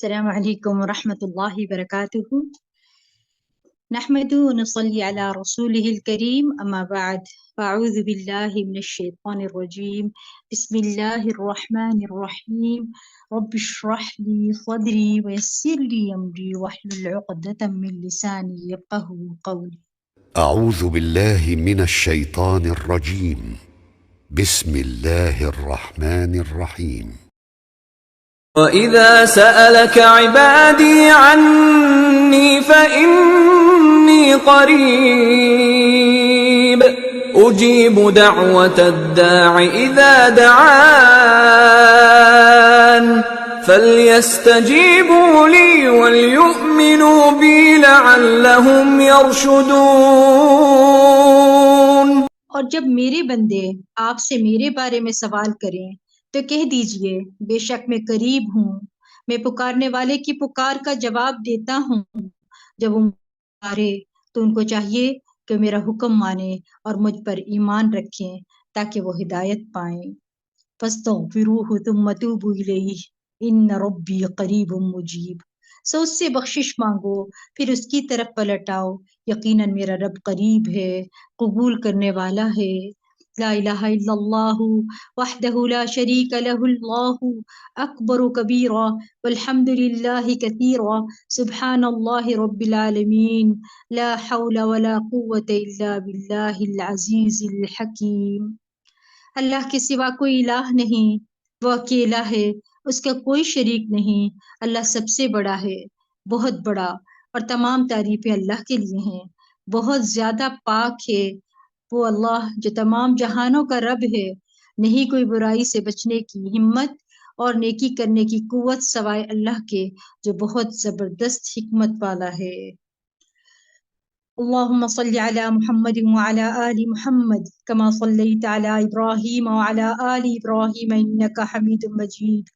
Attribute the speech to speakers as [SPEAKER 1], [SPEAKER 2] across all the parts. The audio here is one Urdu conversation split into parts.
[SPEAKER 1] السلام علیکم ورحمۃ اللہ وبرکاتہ نحمد ونصلي على رسوله الكريم اما بعد فاعوذ باللہ من الشیطان الرجیم بسم اللہ الرحمن الرحیم رب اشرح لي صدری ويسر لي امری واحلل عقدۃ من لسانی یفقهوا قولی.
[SPEAKER 2] أعوذ بالله من الشيطان الرجيم. بسم الله الرحمن الرحيم.
[SPEAKER 3] وَإِذَا سَأَلَكَ عِبَادِي عَنِّي فَإِنِّي قَرِيبٌ أُجِيبُ دَعْوَةَ الدَّاعِ إِذَا دَعَانِ فَلْيَسْتَجِيبُوا لِي وَلْيُؤْمِنُوا بِي لَعَلَّهُمْ يَرْشُدُونَ.
[SPEAKER 1] اور جب میرے بندے آپ سے میرے بارے میں سوال کریں تو کہہ دیجئے بے شک میں قریب ہوں، میں پکارنے والے کی پکار کا جواب دیتا ہوں. جب وہ پکارے تو ان کو چاہیے کہ میرا حکم مانیں اور مجھ پر ایمان رکھیں تاکہ وہ ہدایت پائیں. فاستغفروہ ثم توبوا الیہ ان ربی قریب مجیب. سو اس سے بخشش مانگو پھر اس کی طرف پلٹ آؤ، یقیناً میرا رب قریب ہے، قبول کرنے والا ہے. لا الہ الا اللہ وحدہ لا شریک لہ اللہ اکبر کبیرا والحمد للہ کثیرا سبحان اللہ رب العالمین لا حول ولا قوة الا باللہ العزیز الحکیم. اللہ کے سوا کوئی الہ نہیں، وہ اکیلا ہے، اس کا کوئی شریک نہیں. اللہ سب سے بڑا ہے، بہت بڑا، اور تمام تعریفیں اللہ کے لیے ہیں. بہت زیادہ پاک ہے وہ اللہ جو تمام جہانوں کا رب ہے. نہیں کوئی برائی سے بچنے کی ہمت اور نیکی کرنے کی قوت سوائے اللہ کے جو بہت زبردست حکمت والا ہے. اللهم صل على محمد وعلى آل محمد كما صليت على إبراهيم وعلى آل إبراهيم إنك حميد مجيد.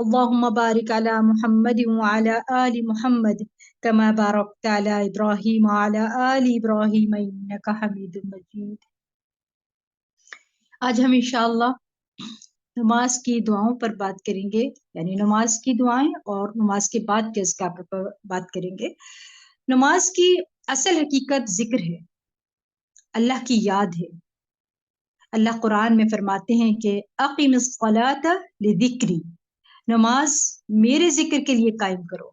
[SPEAKER 1] اللهم بارك على محمد وعلى آل محمد كما باركت على إبراهيم وعلى آل إبراهيم إنك حميد مجيد. آج ہم انشاءاللہ نماز کی دعاؤں پر بات کریں گے، یعنی نماز کی دعائیں اور نماز کے بعد کے اذکار پر بات کریں گے. نماز کی اصل حقیقت ذکر ہے، اللہ کی یاد ہے. اللہ قرآن میں فرماتے ہیں کہ اقیم الصلاۃ لذکری، نماز میرے ذکر کے لیے قائم کرو.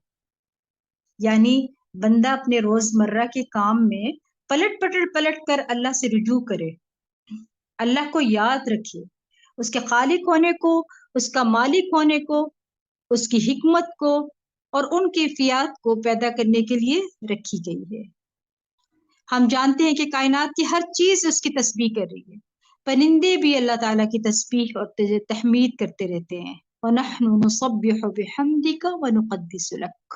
[SPEAKER 1] یعنی بندہ اپنے روزمرہ کے کام میں پلٹ کر اللہ سے رجوع کرے، اللہ کو یاد رکھے، اس کے خالق ہونے کو، اس کا مالک ہونے کو، اس کی حکمت کو اور ان کیفیات کو پیدا کرنے کے لیے رکھی گئی ہے. ہم جانتے ہیں کہ کائنات کی ہر چیز اس کی تسبیح کر رہی ہے. پرندے بھی اللہ تعالیٰ کی تسبیح اور تحمید کرتے رہتے ہیں. وَنَحْنُ نُسَبِّحُ بِحَمْدِكَ وَنُقَدِّسُ لَكَ.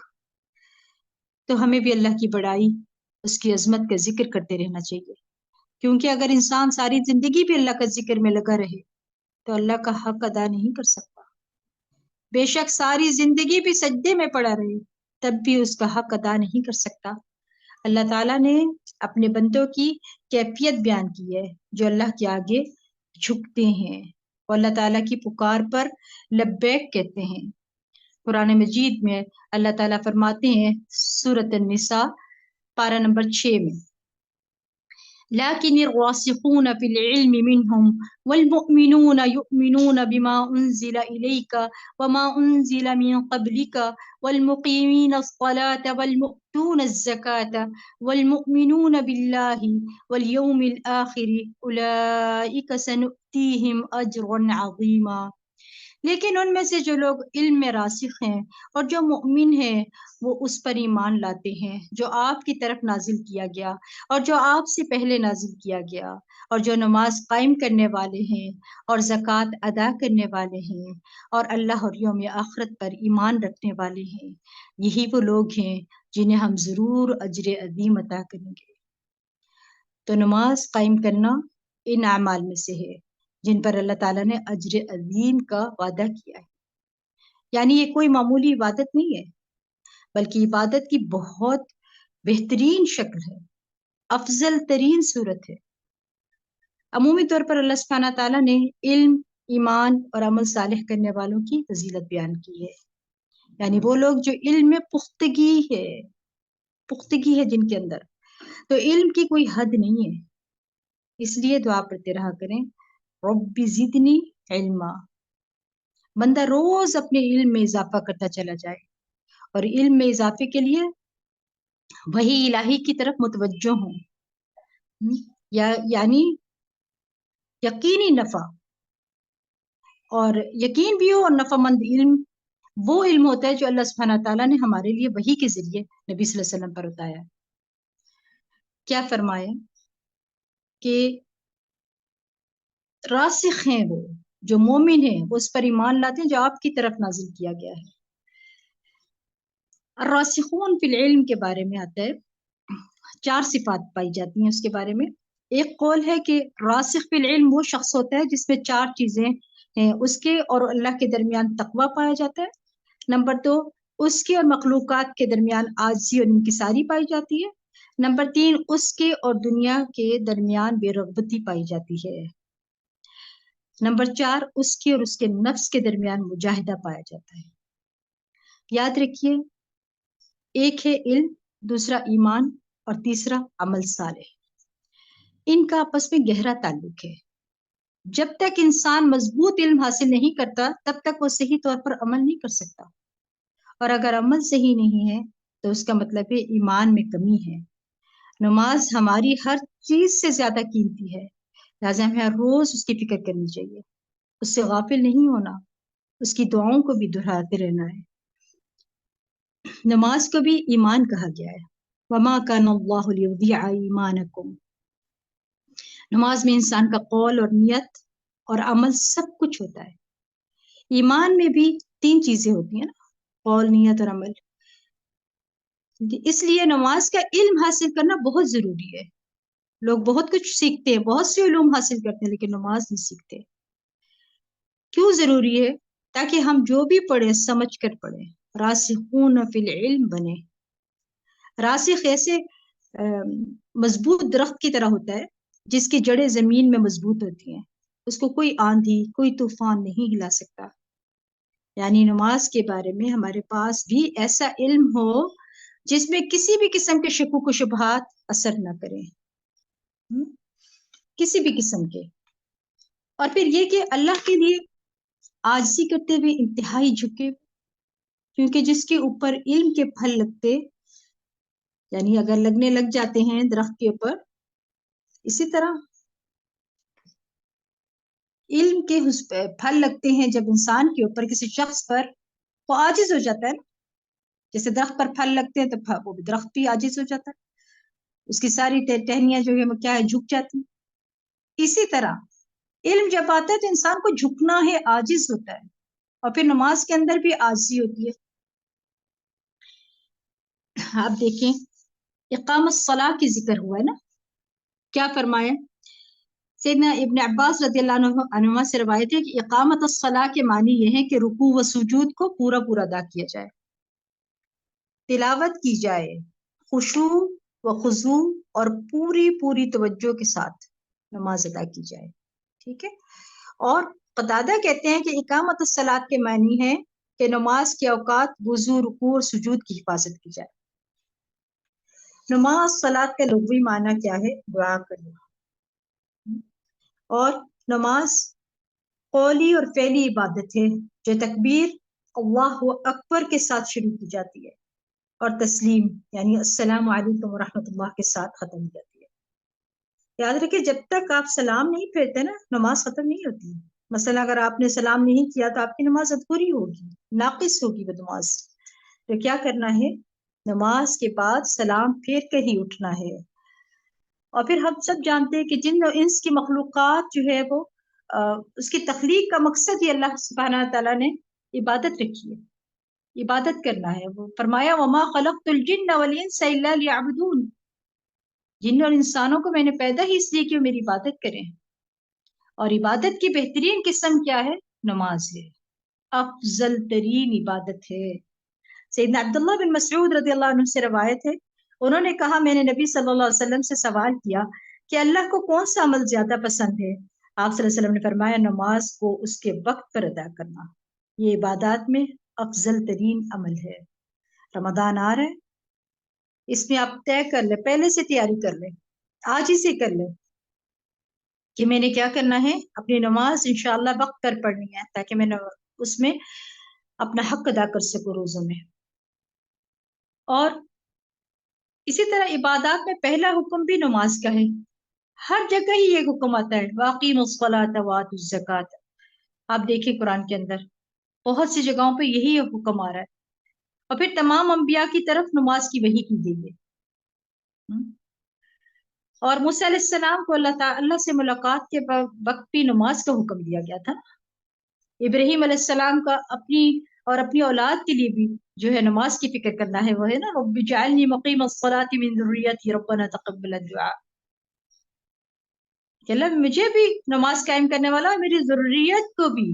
[SPEAKER 1] تو ہمیں بھی اللہ کی بڑائی، اس کی عظمت کا ذکر کرتے رہنا چاہیے، کیونکہ اگر انسان ساری زندگی بھی اللہ کا ذکر میں لگا رہے تو اللہ کا حق ادا نہیں کر سکتا. بے شک ساری زندگی بھی سجدے میں پڑا رہے تب بھی اس کا حق ادا نہیں کر سکتا. اللہ تعالیٰ نے اپنے بندوں کی کیفیت بیان کی ہے جو اللہ کے آگے جھکتے ہیں، اور اللہ تعالیٰ کی پکار پر لبیک کہتے ہیں. قرآن مجید میں اللہ تعالیٰ فرماتے ہیں سورۃ النساء پارہ نمبر 6 میں، لكن الراسخون في العلم منهم والمؤمنون يؤمنون بما أنزل إليك وما أنزل من قبلك والمقيمين الصلاة والمؤتون الزكاة والمؤمنون بالله واليوم الآخر أولئك سنؤتيهم أجرا عظيما. لیکن ان میں سے جو لوگ علم میں راسخ ہیں اور جو مؤمن ہیں وہ اس پر ایمان لاتے ہیں جو آپ کی طرف نازل کیا گیا اور جو آپ سے پہلے نازل کیا گیا، اور جو نماز قائم کرنے والے ہیں اور زکوٰۃ ادا کرنے والے ہیں اور اللہ اور یوم آخرت پر ایمان رکھنے والے ہیں. یہی وہ لوگ ہیں جنہیں ہم ضرور اجر عظیم عطا کریں گے. تو نماز قائم کرنا ان اعمال میں سے ہے جن پر اللہ تعالیٰ نے اجر عظیم کا وعدہ کیا ہے. یعنی یہ کوئی معمولی عبادت نہیں ہے، بلکہ عبادت کی بہت بہترین شکل ہے، افضل ترین صورت ہے. عمومی طور پر اللہ سبحانہ تعالیٰ نے علم، ایمان اور عمل صالح کرنے والوں کی فضیلت بیان کی ہے. یعنی وہ لوگ جو علم میں پختگی ہے جن کے اندر، تو علم کی کوئی حد نہیں ہے، اس لیے دعا پڑھتے رہا کریں، رب زدنی علما۔ بندہ روز اپنے علم میں اضافہ کرتا چلا جائے، اور علم میں اضافے کے لیے وحی الہی کی طرف متوجہ ہوں، یعنی یقینی نفع، اور یقین بھی ہو، اور نفع مند علم وہ علم ہوتا ہے جو اللہ سبحانہ تعالیٰ نے ہمارے لیے وحی کے ذریعے نبی صلی اللہ علیہ وسلم پر بتایا۔ کیا فرمایا کہ راسخ ہیں وہ جو مومن ہیں، وہ اس پر ایمان لاتے ہیں جو آپ کی طرف نازل کیا گیا ہے۔ الراسخون فی العلم کے بارے میں آتا ہے، 4 صفات پائی جاتی ہیں اس کے بارے میں۔ ایک قول ہے کہ راسخ فی العلم وہ شخص ہوتا ہے جس میں 4 چیزیں ہیں، اس کے اور اللہ کے درمیان تقوی پایا جاتا ہے۔ نمبر 2، اس کے اور مخلوقات کے درمیان عاجزی اور انکساری پائی جاتی ہے۔ نمبر 3، اس کے اور دنیا کے درمیان بے رغبتی پائی جاتی ہے۔ نمبر 4، اس کے اور اس کے نفس کے درمیان مجاہدہ پایا جاتا ہے۔ یاد رکھیے، ایک ہے علم، دوسرا ایمان، اور تیسرا عمل صالح۔ ان کا آپس میں گہرا تعلق ہے۔ جب تک انسان مضبوط علم حاصل نہیں کرتا تب تک وہ صحیح طور پر عمل نہیں کر سکتا، اور اگر عمل صحیح نہیں ہے تو اس کا مطلب ہے ایمان میں کمی ہے۔ نماز ہماری ہر چیز سے زیادہ قیمتی ہے، لہٰذا ہمیں ہر روز اس کی فکر کرنی چاہیے، اس سے غافل نہیں ہونا، اس کی دعاؤں کو بھی دہراتے رہنا ہے۔ نماز کو بھی ایمان کہا گیا ہے، وما کان اللہ لیضیع ایمانکم۔ نماز میں انسان کا قول اور نیت اور عمل سب کچھ ہوتا ہے۔ ایمان میں بھی 3 چیزیں ہوتی ہیں نا، قول، نیت اور عمل۔ اس لیے نماز کا علم حاصل کرنا بہت ضروری ہے۔ لوگ بہت کچھ سیکھتے ہیں، بہت سے علوم حاصل کرتے ہیں، لیکن نماز نہیں سیکھتے۔ کیوں ضروری ہے؟ تاکہ ہم جو بھی پڑھیں سمجھ کر پڑھیں، راسخون فی العلم بنے۔ راسخ ایسے مضبوط درخت کی طرح ہوتا ہے جس کی جڑیں زمین میں مضبوط ہوتی ہیں، اس کو کوئی آندھی، کوئی طوفان نہیں ہلا سکتا۔ یعنی نماز کے بارے میں ہمارے پاس بھی ایسا علم ہو جس میں کسی بھی قسم کے شکوک و شبہات اثر نہ کریں، کسی بھی قسم کے۔ اور پھر یہ کہ اللہ کے لیے عاجزی کرتے ہوئے انتہائی جھکے، کیونکہ جس کے اوپر علم کے پھل لگتے، یعنی اگر لگنے لگ جاتے ہیں درخت کے اوپر، اسی طرح علم کے پھل لگتے ہیں جب انسان کے اوپر، کسی شخص پر، وہ عاجز ہو جاتا ہے نا۔ جیسے درخت پر پھل لگتے ہیں تو وہ درخت بھی عاجز ہو جاتا ہے، اس کی ساری ٹہنیاں جو ہے وہ کیا ہے، جھک جاتی ہیں۔ اسی طرح علم جب آتا ہے تو انسان کو جھکنا ہے، عاجز ہوتا ہے، اور پھر نماز کے اندر بھی عاجزی ہوتی ہے۔ آپ دیکھیں اقامت الصلاۃ کی ذکر ہوا ہے نا، کیا فرمایا؟ سیدنا ابن عباس رضی اللہ عنہما سے روایت ہے کہ اقامت الصلاۃ کے معنی یہ ہے کہ رکوع و سجود کو پورا پورا ادا کیا جائے، تلاوت کی جائے، خشوع و خضوع اور پوری پوری توجہ کے ساتھ نماز ادا کی جائے، ٹھیک ہے۔ اور قتادہ کہتے ہیں کہ اقامت الصلاۃ کے معنی ہے کہ نماز کے اوقات وضو، رکوع اور سجود کی حفاظت کی جائے۔ نماز صلاۃ کا لغوی معنی کیا ہے؟ دعا کرنا۔ اور نماز قولی اور فعلی عبادت ہے جو تکبیر اللہ اکبر کے ساتھ شروع کی جاتی ہے، اور تسلیم یعنی السلام علیکم ورحمۃ اللہ کے ساتھ ختم ہو جاتی ہے۔ یاد رکھیں، جب تک آپ سلام نہیں پھیرتے نا، نماز ختم نہیں ہوتی۔ مثلا اگر آپ نے سلام نہیں کیا تو آپ کی نماز ادھوری ہوگی، ناقص ہوگی وہ نماز۔ تو کیا کرنا ہے؟ نماز کے بعد سلام پھیر کر ہی اٹھنا ہے۔ اور پھر ہم سب جانتے ہیں کہ جن انس کی مخلوقات جو ہے وہ اس کی تخلیق کا مقصد ہی اللہ سبحانہ تعالیٰ نے عبادت رکھی ہے، عبادت کرنا ہے۔ وہ فرمایا وما خلقت الجن والانس الا لیعبدون، جن اور انسانوں کو میں نے پیدا ہی اس لیے کہ وہ میری عبادت کریں۔ اور عبادت کی بہترین قسم کیا ہے؟ نماز ہے، افضل ترین عبادت ہے۔ سیدنا عبداللہ بن مسعود رضی اللہ عنہ سے روایت ہے، انہوں نے کہا میں نے نبی صلی اللہ علیہ وسلم سے سوال کیا کہ اللہ کو کون سا عمل زیادہ پسند ہے؟ آپ صلی اللہ علیہ وسلم نے فرمایا نماز کو اس کے وقت پر ادا کرنا، یہ عبادات میں افضل ترین عمل ہے۔ رمضان آ رہا ہے، اس میں آپ طے کر لیں، پہلے سے تیاری کر لیں، آج ہی سے کر لیں کہ میں نے کیا کرنا ہے، اپنی نماز انشاءاللہ وقت پر پڑھنی ہے تاکہ میں اس میں اپنا حق ادا کر سکوں روزوں میں۔ اور اسی طرح عبادات میں پہلا حکم بھی نماز کا ہے، ہر جگہ ہی یہ حکم آتا ہے، وَأَقِیمُوا الصَّلَاةَ وَآتُوا الزَّکَاةَ۔ آپ دیکھیں قرآن کے اندر بہت سی جگہوں پہ یہی حکم آ رہا ہے، اور پھر تمام انبیاء کی طرف نماز کی وحی کی گئی ہے۔ اور موسیٰ علیہ السلام کو اللہ تعالیٰ سے ملاقات کے وقت بھی نماز کا حکم دیا گیا تھا۔ ابراہیم علیہ السلام کا اپنی اولاد کے لیے بھی جو ہے نماز کی فکر کرنا ہے، وہ ہے نا رب اجعلنی مقیم الصلاۃ من ذریتی ربنا تقبل الدعاء، کہ اللہ مجھے بھی نماز قائم کرنے والا، میری ذریت کو بھی،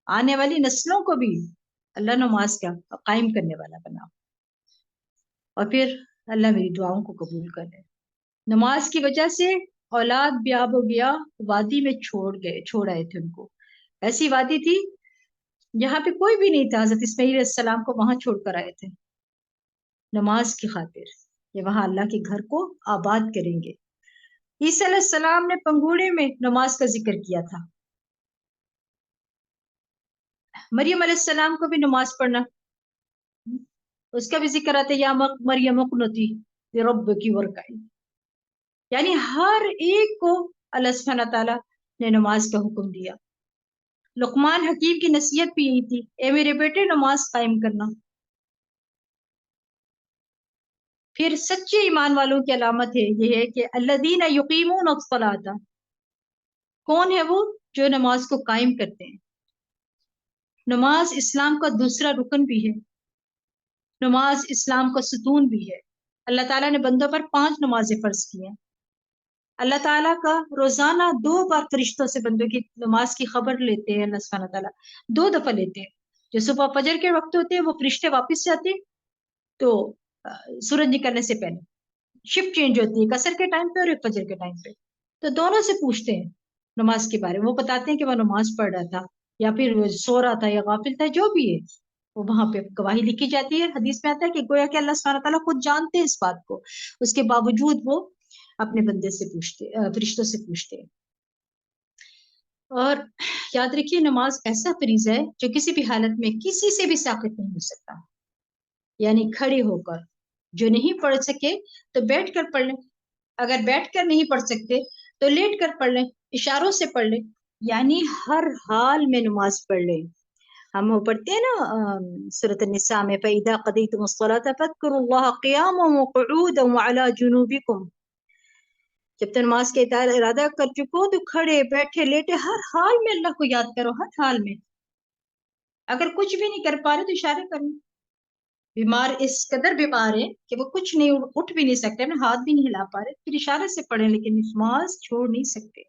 [SPEAKER 1] آنے والی نسلوں کو بھی اللہ نماز کا قائم کرنے والا بنا، اور پھر اللہ میری دعاؤں کو قبول کر لے۔ نماز کی وجہ سے اولاد بیاب ہو گیا، وادی میں چھوڑ آئے تھے ان کو، ایسی وادی تھی جہاں پہ کوئی بھی نہیں تھا، حضرت اسماعیل علیہ السلام کو وہاں چھوڑ کر آئے تھے نماز کی خاطر، یہ وہاں اللہ کے گھر کو آباد کریں گے۔ عیسیٰ علیہ السلام نے پنگوڑے میں نماز کا ذکر کیا تھا، مریم علیہ السلام کو بھی نماز پڑھنا، اس کا بھی ذکر آتا ہے، یا مریم اقنتی لربکی وارکعی، یعنی ہر ایک کو اللہ سبحانہ تعالیٰ نے نماز کا حکم دیا۔ لقمان حکیم کی نصیحت بھی یہی تھی، اے میرے بیٹے نماز قائم کرنا۔ پھر سچے ایمان والوں کی علامت ہے یہ ہے کہ الذین یقیمون الصلاۃ، کون ہے وہ جو نماز کو قائم کرتے ہیں۔ نماز اسلام کا دوسرا رکن بھی ہے، نماز اسلام کا ستون بھی ہے۔ اللہ تعالیٰ نے بندوں پر 5 نمازیں فرض کی ہیں۔ اللہ تعالیٰ کا روزانہ 2 بار فرشتوں سے بندوں کی نماز کی خبر لیتے ہیں، اللہ سبحانہ تعالیٰ 2 دفعہ لیتے ہیں۔ جو صبح فجر کے وقت ہوتے ہیں وہ فرشتے واپس سے آتے ہیں، تو سورج نکلنے سے پہلے شفٹ چینج ہوتی ہے، عصر کے ٹائم پہ اور فجر کے ٹائم پہ، تو دونوں سے پوچھتے ہیں نماز کے بارے میں، وہ بتاتے ہیں کہ وہ نماز پڑھ رہا تھا یا پھر وہ سو رہا تھا یا غافل تھا، جو بھی ہے وہ وہاں پہ گواہی لکھی جاتی ہے۔ حدیث میں آتا ہے کہ گویا کہ اللہ سبحانہ تعالیٰ خود جانتے ہیں اس بات کو، اس کے باوجود وہ اپنے بندے سے پوچھتے، فرشتوں سے پوچھتے ہیں۔ اور یاد رکھیے نماز ایسا فریضہ ہے جو کسی بھی حالت میں کسی سے بھی ساقط نہیں ہو سکتا، یعنی کھڑے ہو کر، جو نہیں پڑھ سکے تو بیٹھ کر پڑھ لیں، اگر بیٹھ کر نہیں پڑھ سکتے تو لیٹ کر پڑھ لیں، اشاروں سے پڑھ لیں، یعنی ہر حال میں نماز پڑھ لیں۔ ہم وہ پڑھتے ہیں نا سورۃ النساء میں، فَإِذَا قَضَيْتُمُ الصَّلَاةَ فَاذْكُرُوا اللَّهَ قِيَامًا وَقُعُودًا وَعَلَى جُنُوبِكُمْ، جب تک نماز کے ارادہ کر چکو تو کھڑے بیٹھے لیٹے ہر حال میں اللہ کو یاد کرو، ہر حال میں۔ اگر کچھ بھی نہیں کر پا رہے تو اشارے کریں، بیمار اس قدر بیمار ہے کہ وہ کچھ نہیں، اٹھ بھی نہیں سکتے، اپنے ہاتھ بھی نہیں ہلا پا رہے، پھر اشارے سے پڑھیں، لیکن نماز چھوڑ نہیں سکتے۔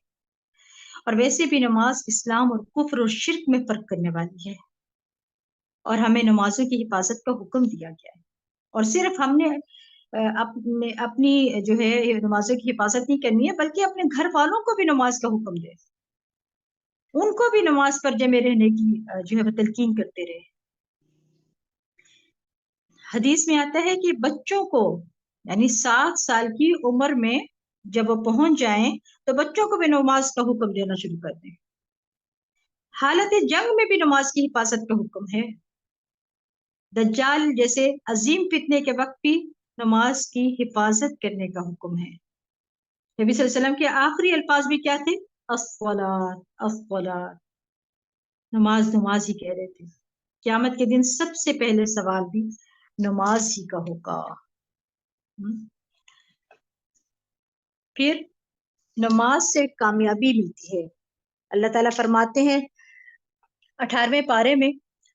[SPEAKER 1] اور ویسے بھی نماز اسلام اور کفر اور شرک میں فرق کرنے والی ہے، اور ہمیں نمازوں کی حفاظت کا حکم دیا گیا ہے، اور صرف ہم نے اپنی جو ہے نمازوں کی حفاظت نہیں کرنی ہے، بلکہ اپنے گھر والوں کو بھی نماز کا حکم دے، ان کو بھی نماز پر جمے رہنے کی جو ہے وہ تلقین کرتے رہے۔ حدیث میں آتا ہے کہ بچوں کو، یعنی 7 سال کی عمر میں جب وہ پہنچ جائیں تو بچوں کو بھی نماز کا حکم دینا شروع کر دیں۔ حالت جنگ میں بھی نماز کی حفاظت کا حکم ہے۔ دجال جیسے عظیم فتنے کے وقت بھی نماز کی حفاظت کرنے کا حکم ہے۔ نبی صلی اللہ علیہ وسلم کے آخری الفاظ بھی کیا تھے؟ الصلاۃ الصلاۃ، نماز نماز ہی کہہ رہے تھے۔ قیامت کے دن سب سے پہلے سوال بھی نماز ہی کا ہوگا۔ پھر نماز سے کامیابی ملتی ہے۔ اللہ تعالیٰ فرماتے ہیں 18ویں پارے میں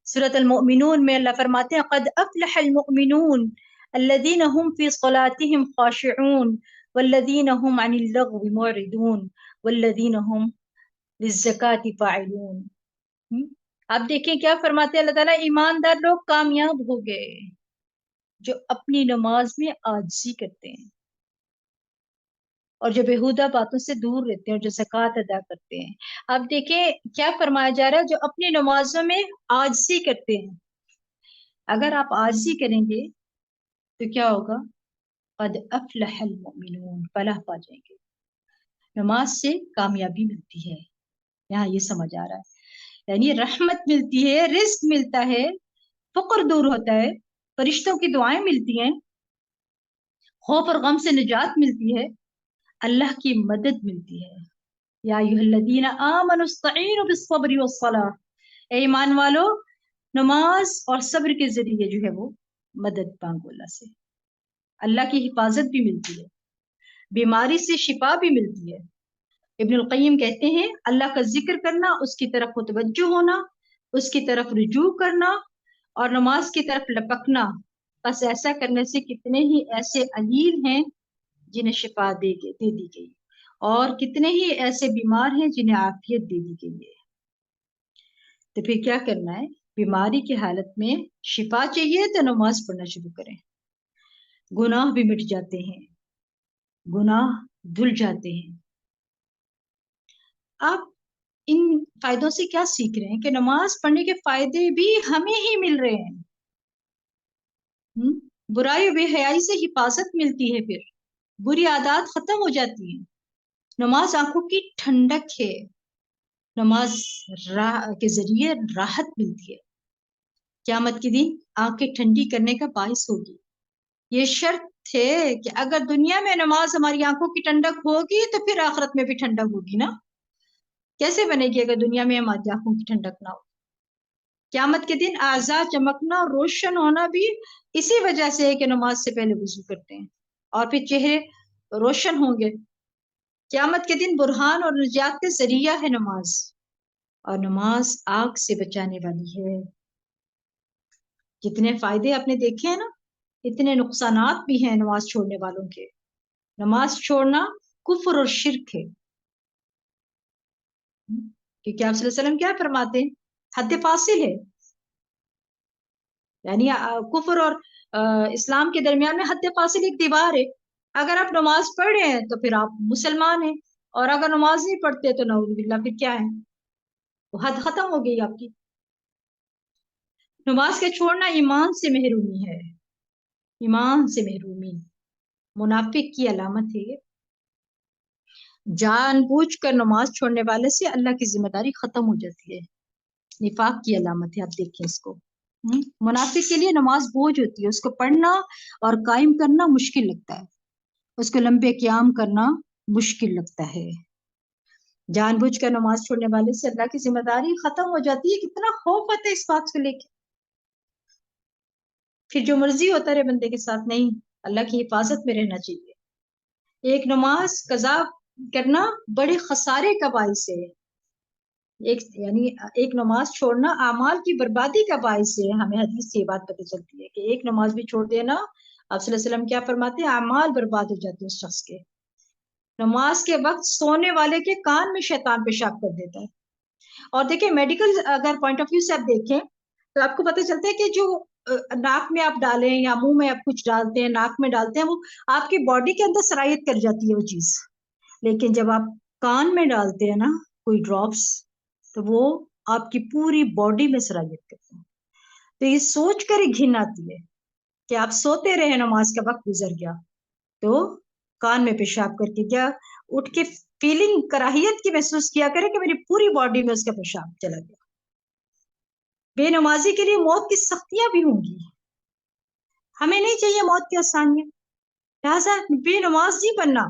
[SPEAKER 1] سورۃ المؤمنون میں، اللہ فرماتے ہیں قد افلح المؤمنون الذین هم فی صلاتهم خاشعون والذین هم عن اللغو معرضون والذین هم للزکاة فاعلون۔ آپ دیکھیں کیا فرماتے ہیں اللہ تعالیٰ، ایماندار لوگ کامیاب ہو گئے جو اپنی نماز میں عاجزی کرتے ہیں، اور جو بےہودہ باتوں سے دور رہتے ہیں، اور جو زکوٰۃ ادا کرتے ہیں۔ آپ دیکھیں کیا فرمایا جا رہا ہے، جو اپنی نمازوں میں عاجزی کرتے ہیں، اگر آپ عاجزی کریں گے تو کیا ہوگا؟ قد افلح المؤمنون، فلاح پا جائیں گے. نماز سے کامیابی ملتی ہے، یہاں یہ سمجھ آ رہا ہے، یعنی رحمت ملتی ہے، رزق ملتا ہے، فقر دور ہوتا ہے، فرشتوں کی دعائیں ملتی ہیں، خوف اور غم سے نجات ملتی ہے، اللہ کی مدد ملتی ہے. یا ایھا الذین آمنوا استعینوا بالصبر والصلاۃ، اے ایمان والو نماز اور صبر کے ذریعے جو ہے وہ مدد مانگو اللہ سے. اللہ کی حفاظت بھی ملتی ہے، بیماری سے شفا بھی ملتی ہے. ابن القیم کہتے ہیں اللہ کا ذکر کرنا، اس کی طرف متوجہ ہونا، اس کی طرف رجوع کرنا اور نماز کی طرف لپکنا، بس ایسا کرنے سے کتنے ہی ایسے علیل ہیں جنہیں شفا دے دی گئی، اور کتنے ہی ایسے بیمار ہیں جنہیں عافیت دے دی گئی ہے. تو پھر کیا کرنا ہے؟ بیماری کی حالت میں شفا چاہیے تو نماز پڑھنا شروع کریں. گناہ بھی مٹ جاتے ہیں، گناہ دھل جاتے ہیں. آپ ان فائدوں سے کیا سیکھ رہے ہیں کہ نماز پڑھنے کے فائدے بھی ہمیں ہی مل رہے ہیں. برائی و بے حیائی سے حفاظت ملتی ہے، پھر بری عادات ختم ہو جاتی ہیں. نماز آنکھوں کی ٹھنڈک ہے، نماز کے ذریعے راحت ملتی ہے. قیامت کے دن آنکھیں ٹھنڈی کرنے کا باعث ہوگی. یہ شرط ہے کہ اگر دنیا میں نماز ہماری آنکھوں کی ٹھنڈک ہوگی تو پھر آخرت میں بھی ٹھنڈک ہوگی نا. کیسے بنے گی اگر دنیا میں ہماری آنکھوں کی ٹھنڈک نہ ہو؟ قیامت کے دن اعضاء چمکنا اور روشن ہونا بھی اسی وجہ سے ہے کہ نماز سے پہلے وضو کرتے ہیں، اور پھر چہرے روشن ہوں گے. قیامت کے دن برہان اور نجات کا ذریعہ ہے نماز، اور نماز آگ سے بچانے والی ہے. جتنے فائدے آپ نے دیکھے ہیں نا، اتنے نقصانات بھی ہیں نماز چھوڑنے والوں کے. نماز چھوڑنا کفر اور شرک ہے، کیونکہ آپ صلی اللہ علیہ وسلم کیا فرماتے ہیں؟ حد فاصل ہے، یعنی کفر اور اسلام کے درمیان میں حد فاصل ایک دیوار ہے. اگر آپ نماز پڑھ رہے ہیں تو پھر آپ مسلمان ہیں، اور اگر نماز نہیں پڑھتے تو نعوذ باللہ پھر کیا ہے؟ وہ حد ختم ہو گئی آپ کی. نماز کا چھوڑنا ایمان سے محرومی ہے، ایمان سے محرومی منافق کی علامت ہے. جان بوجھ کر نماز چھوڑنے والے سے اللہ کی ذمہ داری ختم ہو جاتی ہے، نفاق کی علامت ہے. آپ دیکھیں اس کو، منافق کے لیے نماز بوجھ ہوتی ہے، اس کو پڑھنا اور قائم کرنا مشکل لگتا ہے، اس کو لمبے قیام کرنا مشکل لگتا ہے. جان بوجھ کر نماز چھوڑنے والے سے اللہ کی ذمہ داری ختم ہو جاتی ہے. کتنا خوف آتا ہے اس بات کو لے کے. پھر جو مرضی ہوتا رہے بندے کے ساتھ، نہیں، اللہ کی حفاظت میں رہنا چاہیے. ایک نماز قضا کرنا بڑے خسارے کا باعث ہے، یعنی ایک نماز چھوڑنا اعمال کی بربادی کا باعث ہے. ہمیں حدیث سے یہ بات پتہ چلتی ہے کہ ایک نماز بھی چھوڑ دینا، آپ صلی اللہ علیہ وسلم کیا فرماتے ہیں؟ اعمال برباد ہو جاتے ہیں اس شخص کے. نماز کے وقت سونے والے کے کان میں شیطان پیشاب کر دیتا ہے. اور دیکھیں میڈیکل اگر پوائنٹ آف ویو سے آپ دیکھیں تو آپ کو پتہ چلتا ہے کہ جو ناک میں آپ ڈالیں یا منہ میں آپ کچھ ڈالتے ہیں، ناک میں ڈالتے ہیں، وہ آپ کی باڈی کے اندر سرایت کر جاتی ہے وہ چیز. لیکن جب آپ کان میں ڈالتے ہیں نا کوئی ڈراپس، تو وہ آپ کی پوری باڈی میں سرایت کرتے ہیں. تو یہ سوچ کر ہی گھن آتی ہے کہ آپ سوتے رہے، نماز کا وقت گزر گیا تو کان میں پیشاب کر کے کیا اٹھ کے فیلنگ کراہیت کی محسوس کیا کرے کہ میری پوری باڈی میں اس کا پیشاب چلا گیا. بے نمازی کے لیے موت کی سختیاں بھی ہوں گی. ہمیں نہیں چاہیے موت کی آسانیاں، لہٰذا بے نماز نہیں بننا،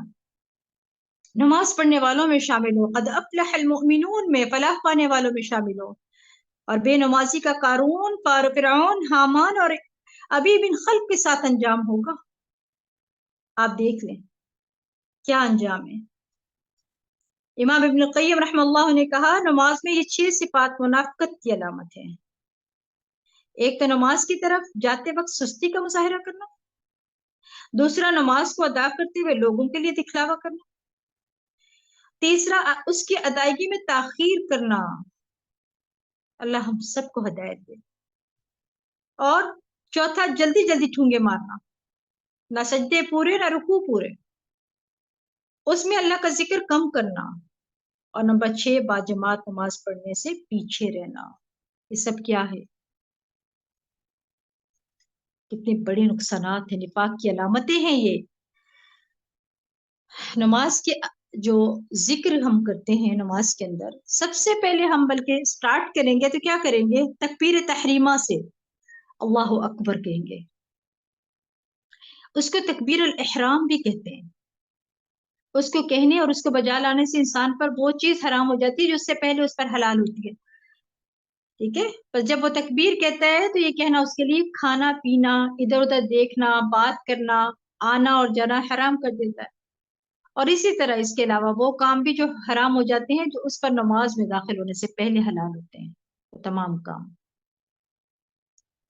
[SPEAKER 1] نماز پڑھنے والوں میں شامل ہو. قد افلح المؤمنون میں فلاح پانے والوں میں شامل ہو. اور بے نمازی کا قارون، فرعون، حامان اور ابی بن خلف کے ساتھ انجام ہوگا. آپ دیکھ لیں کیا انجام ہے. امام ابن القیم رحمہ اللہ نے کہا نماز میں یہ 6 صفات منافقت کی علامت ہیں. ایک تو نماز کی طرف جاتے وقت سستی کا مظاہرہ کرنا، دوسرا نماز کو ادا کرتے ہوئے لوگوں کے لیے دکھلاوا کرنا، تیسرا اس کی ادائیگی میں تاخیر کرنا. اللہ ہم سب کو ہدایت دے. اور چوتھا جلدی جلدی ٹھونگے مارنا، نہ سجدے پورے نہ رکوع پورے، اس میں اللہ کا ذکر کم کرنا. اور نمبر 6 باجماعت نماز پڑھنے سے پیچھے رہنا. یہ سب کیا ہے؟ کتنے بڑے نقصانات ہیں، نفاق کی علامتیں ہیں یہ. نماز کے جو ذکر ہم کرتے ہیں نماز کے اندر، سب سے پہلے ہم بلکہ سٹارٹ کریں گے تو کیا کریں گے؟ تکبیر تحریمہ سے اللہ اکبر کہیں گے. اس کو تکبیر الاحرام بھی کہتے ہیں. اس کو کہنے اور اس کو بجا لانے سے انسان پر وہ چیز حرام ہو جاتی ہے جو اس سے پہلے اس پر حلال ہوتی ہے. ٹھیک ہے، پر جب وہ تکبیر کہتا ہے تو یہ کہنا اس کے لیے کھانا پینا، ادھر ادھر دیکھنا، بات کرنا، آنا اور جانا حرام کر دیتا ہے. اور اسی طرح اس کے علاوہ وہ کام بھی جو حرام ہو جاتے ہیں جو اس پر نماز میں داخل ہونے سے پہلے حلال ہوتے ہیں، وہ تمام کام.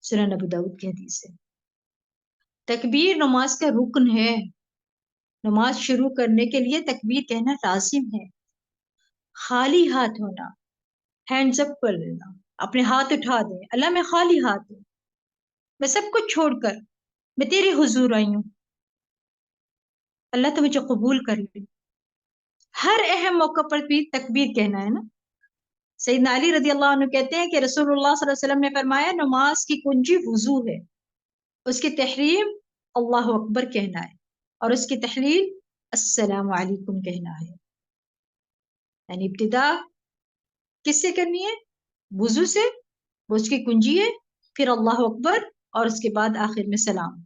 [SPEAKER 1] سنن ابو داؤد کی حدیث ہے. تکبیر نماز کا رکن ہے. نماز شروع کرنے کے لیے تکبیر کہنا لازم ہے. خالی ہاتھ ہونا، ہینڈز اپ کر لینا، اپنے ہاتھ اٹھا دیں، اللہ میں خالی ہاتھ ہوں، میں سب کچھ چھوڑ کر میں تیرے حضور آئی ہوں، اللہ تو مجھے قبول کر لے. ہر اہم موقع پر بھی تکبیر کہنا ہے نا. سیدنا علی رضی اللہ عنہ کہتے ہیں کہ رسول اللہ صلی اللہ علیہ وسلم نے فرمایا نماز کی کنجی وضو ہے، اس کی تحریم اللہ اکبر کہنا ہے اور اس کی تحلیل السلام علیکم کہنا ہے. یعنی ابتدا کس سے کرنی ہے؟ وضو سے، وہ اس کی کنجی ہے، پھر اللہ اکبر اور اس کے بعد آخر میں سلام.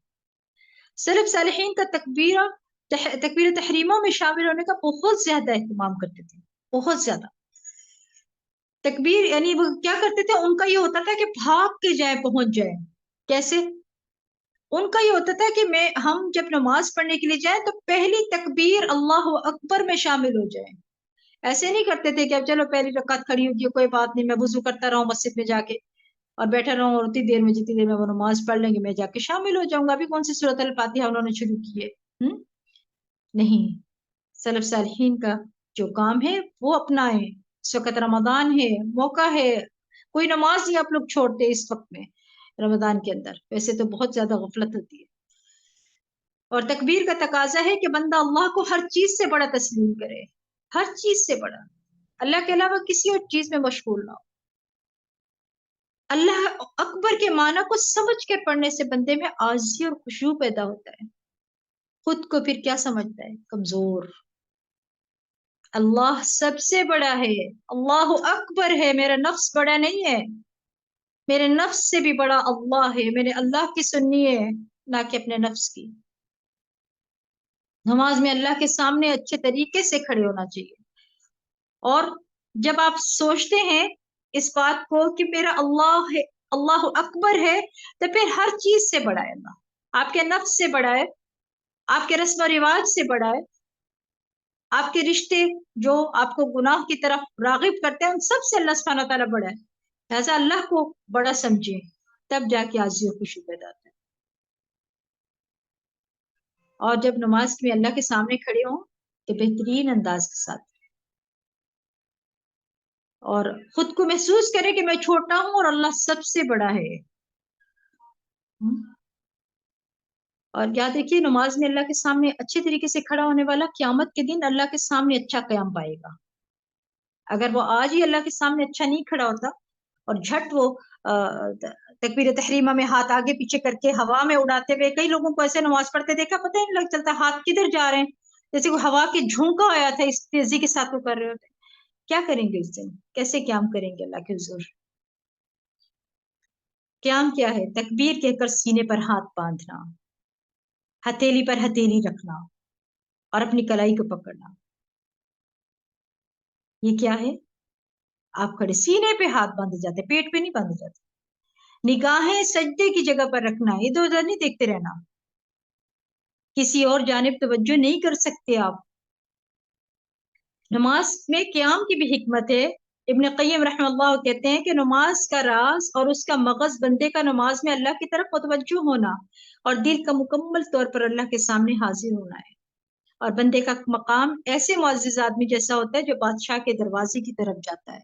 [SPEAKER 1] سلف صالحین کا تکبیر تحریموں میں شامل ہونے کا بہت زیادہ اہتمام کرتے تھے، بہت زیادہ. تکبیر یعنی وہ کیا کرتے تھے، ان کا یہ ہوتا تھا کہ بھاگ کے جائیں، پہنچ جائیں. کیسے؟ ان کا یہ ہوتا تھا کہ ہم جب نماز پڑھنے کے لیے جائیں تو پہلی تکبیر اللہ اکبر میں شامل ہو جائیں. ایسے نہیں کرتے تھے کہ اب چلو پہلی رکعت کھڑی ہوگی کوئی بات نہیں، میں وضو کرتا رہوں مسجد میں جا کے اور بیٹھا رہوں اور اتنی دیر میں جتنی دیر میں وہ نماز پڑھ لیں گے میں جا کے شامل ہو جاؤں گا. ابھی کون سی سورۃ الفاتحہ انہوں نے شروع کی ہے؟ نہیں. سلف صالحین کا جو کام ہے وہ اپنائیں. اس وقت رمضان ہے، موقع ہے، کوئی نماز نہیں آپ لوگ چھوڑتے اس وقت میں رمضان کے اندر، ویسے تو بہت زیادہ غفلت ہوتی ہے. اور تکبیر کا تقاضا ہے کہ بندہ اللہ کو ہر چیز سے بڑا تسلیم کرے، ہر چیز سے بڑا، اللہ کے علاوہ کسی اور چیز میں مشغول نہ ہو. اللہ اکبر کے معنی کو سمجھ کر پڑھنے سے بندے میں عاجزی اور خشوع پیدا ہوتا ہے. خود کو پھر کیا سمجھتا ہے؟ کمزور. اللہ سب سے بڑا ہے، اللہ اکبر ہے، میرا نفس بڑا نہیں ہے، میرے نفس سے بھی بڑا اللہ ہے. میں نے اللہ کی سننی ہے نہ کہ اپنے نفس کی. نماز میں اللہ کے سامنے اچھے طریقے سے کھڑے ہونا چاہیے. اور جب آپ سوچتے ہیں اس بات کو کہ میرا اللہ ہے، اللہ اکبر ہے، تو پھر ہر چیز سے بڑا ہے اللہ. آپ کے نفس سے بڑا ہے، آپ کے رسم و رواج سے بڑا ہے، آپ کے رشتے جو آپ کو گناہ کی طرف راغب کرتے ہیں ان سب سے اللہ سبحانہ تعالیٰ بڑا ہے. لہٰذا اللہ کو بڑا سمجھیں، تب جا کے عاجزی و خشوع پیدا ہوتا ہے. اور جب نماز میں اللہ کے سامنے کھڑے ہوں تو بہترین انداز کے ساتھ اور خود کو محسوس کرے کہ میں چھوٹا ہوں اور اللہ سب سے بڑا ہے. اور یاد رکھیے نماز میں اللہ کے سامنے اچھے طریقے سے کھڑا ہونے والا قیامت کے دن اللہ کے سامنے اچھا قیام پائے گا. اگر وہ آج ہی اللہ کے سامنے اچھا نہیں کھڑا ہوتا اور جھٹ وہ تکبیر تحریمہ میں ہاتھ آگے پیچھے کر کے ہوا میں اڑاتے ہوئے، کئی لوگوں کو ایسے نماز پڑھتے دیکھا پتہ ہی نہیں لگ چلتا ہاتھ کدھر جا رہے ہیں، جیسے وہ ہوا کے جھونکا آیا تھا اس تیزی کے ساتھ وہ کر رہے ہوتے. کیا کریں گے اس دن؟ کیسے قیام کریں گے اللہ کے حضور؟ قیام کیا ہے؟ تکبیر کہہ کر سینے پر ہاتھ باندھنا، ہتھیلی پر ہتھیلی رکھنا اور اپنی کلائی کو پکڑنا. یہ کیا ہے؟ آپ کھڑے سینے پہ ہاتھ باندھے جاتے، پیٹ پہ نہیں باندھے جاتے. نگاہیں سجدے کی جگہ پر رکھنا، ادھر ادھر نہیں دیکھتے رہنا، کسی اور جانب توجہ نہیں کر سکتے آپ. نماز میں قیام کی بھی حکمت ہے. ابن قیم رحمہ اللہ کہتے ہیں کہ نماز کا راز اور اس کا مغز بندے کا نماز میں اللہ کی طرف متوجہ ہونا اور دل کا مکمل طور پر اللہ کے سامنے حاضر ہونا ہے. اور بندے کا مقام ایسے معزز آدمی جیسا ہوتا ہے جو بادشاہ کے دروازے کی طرف جاتا ہے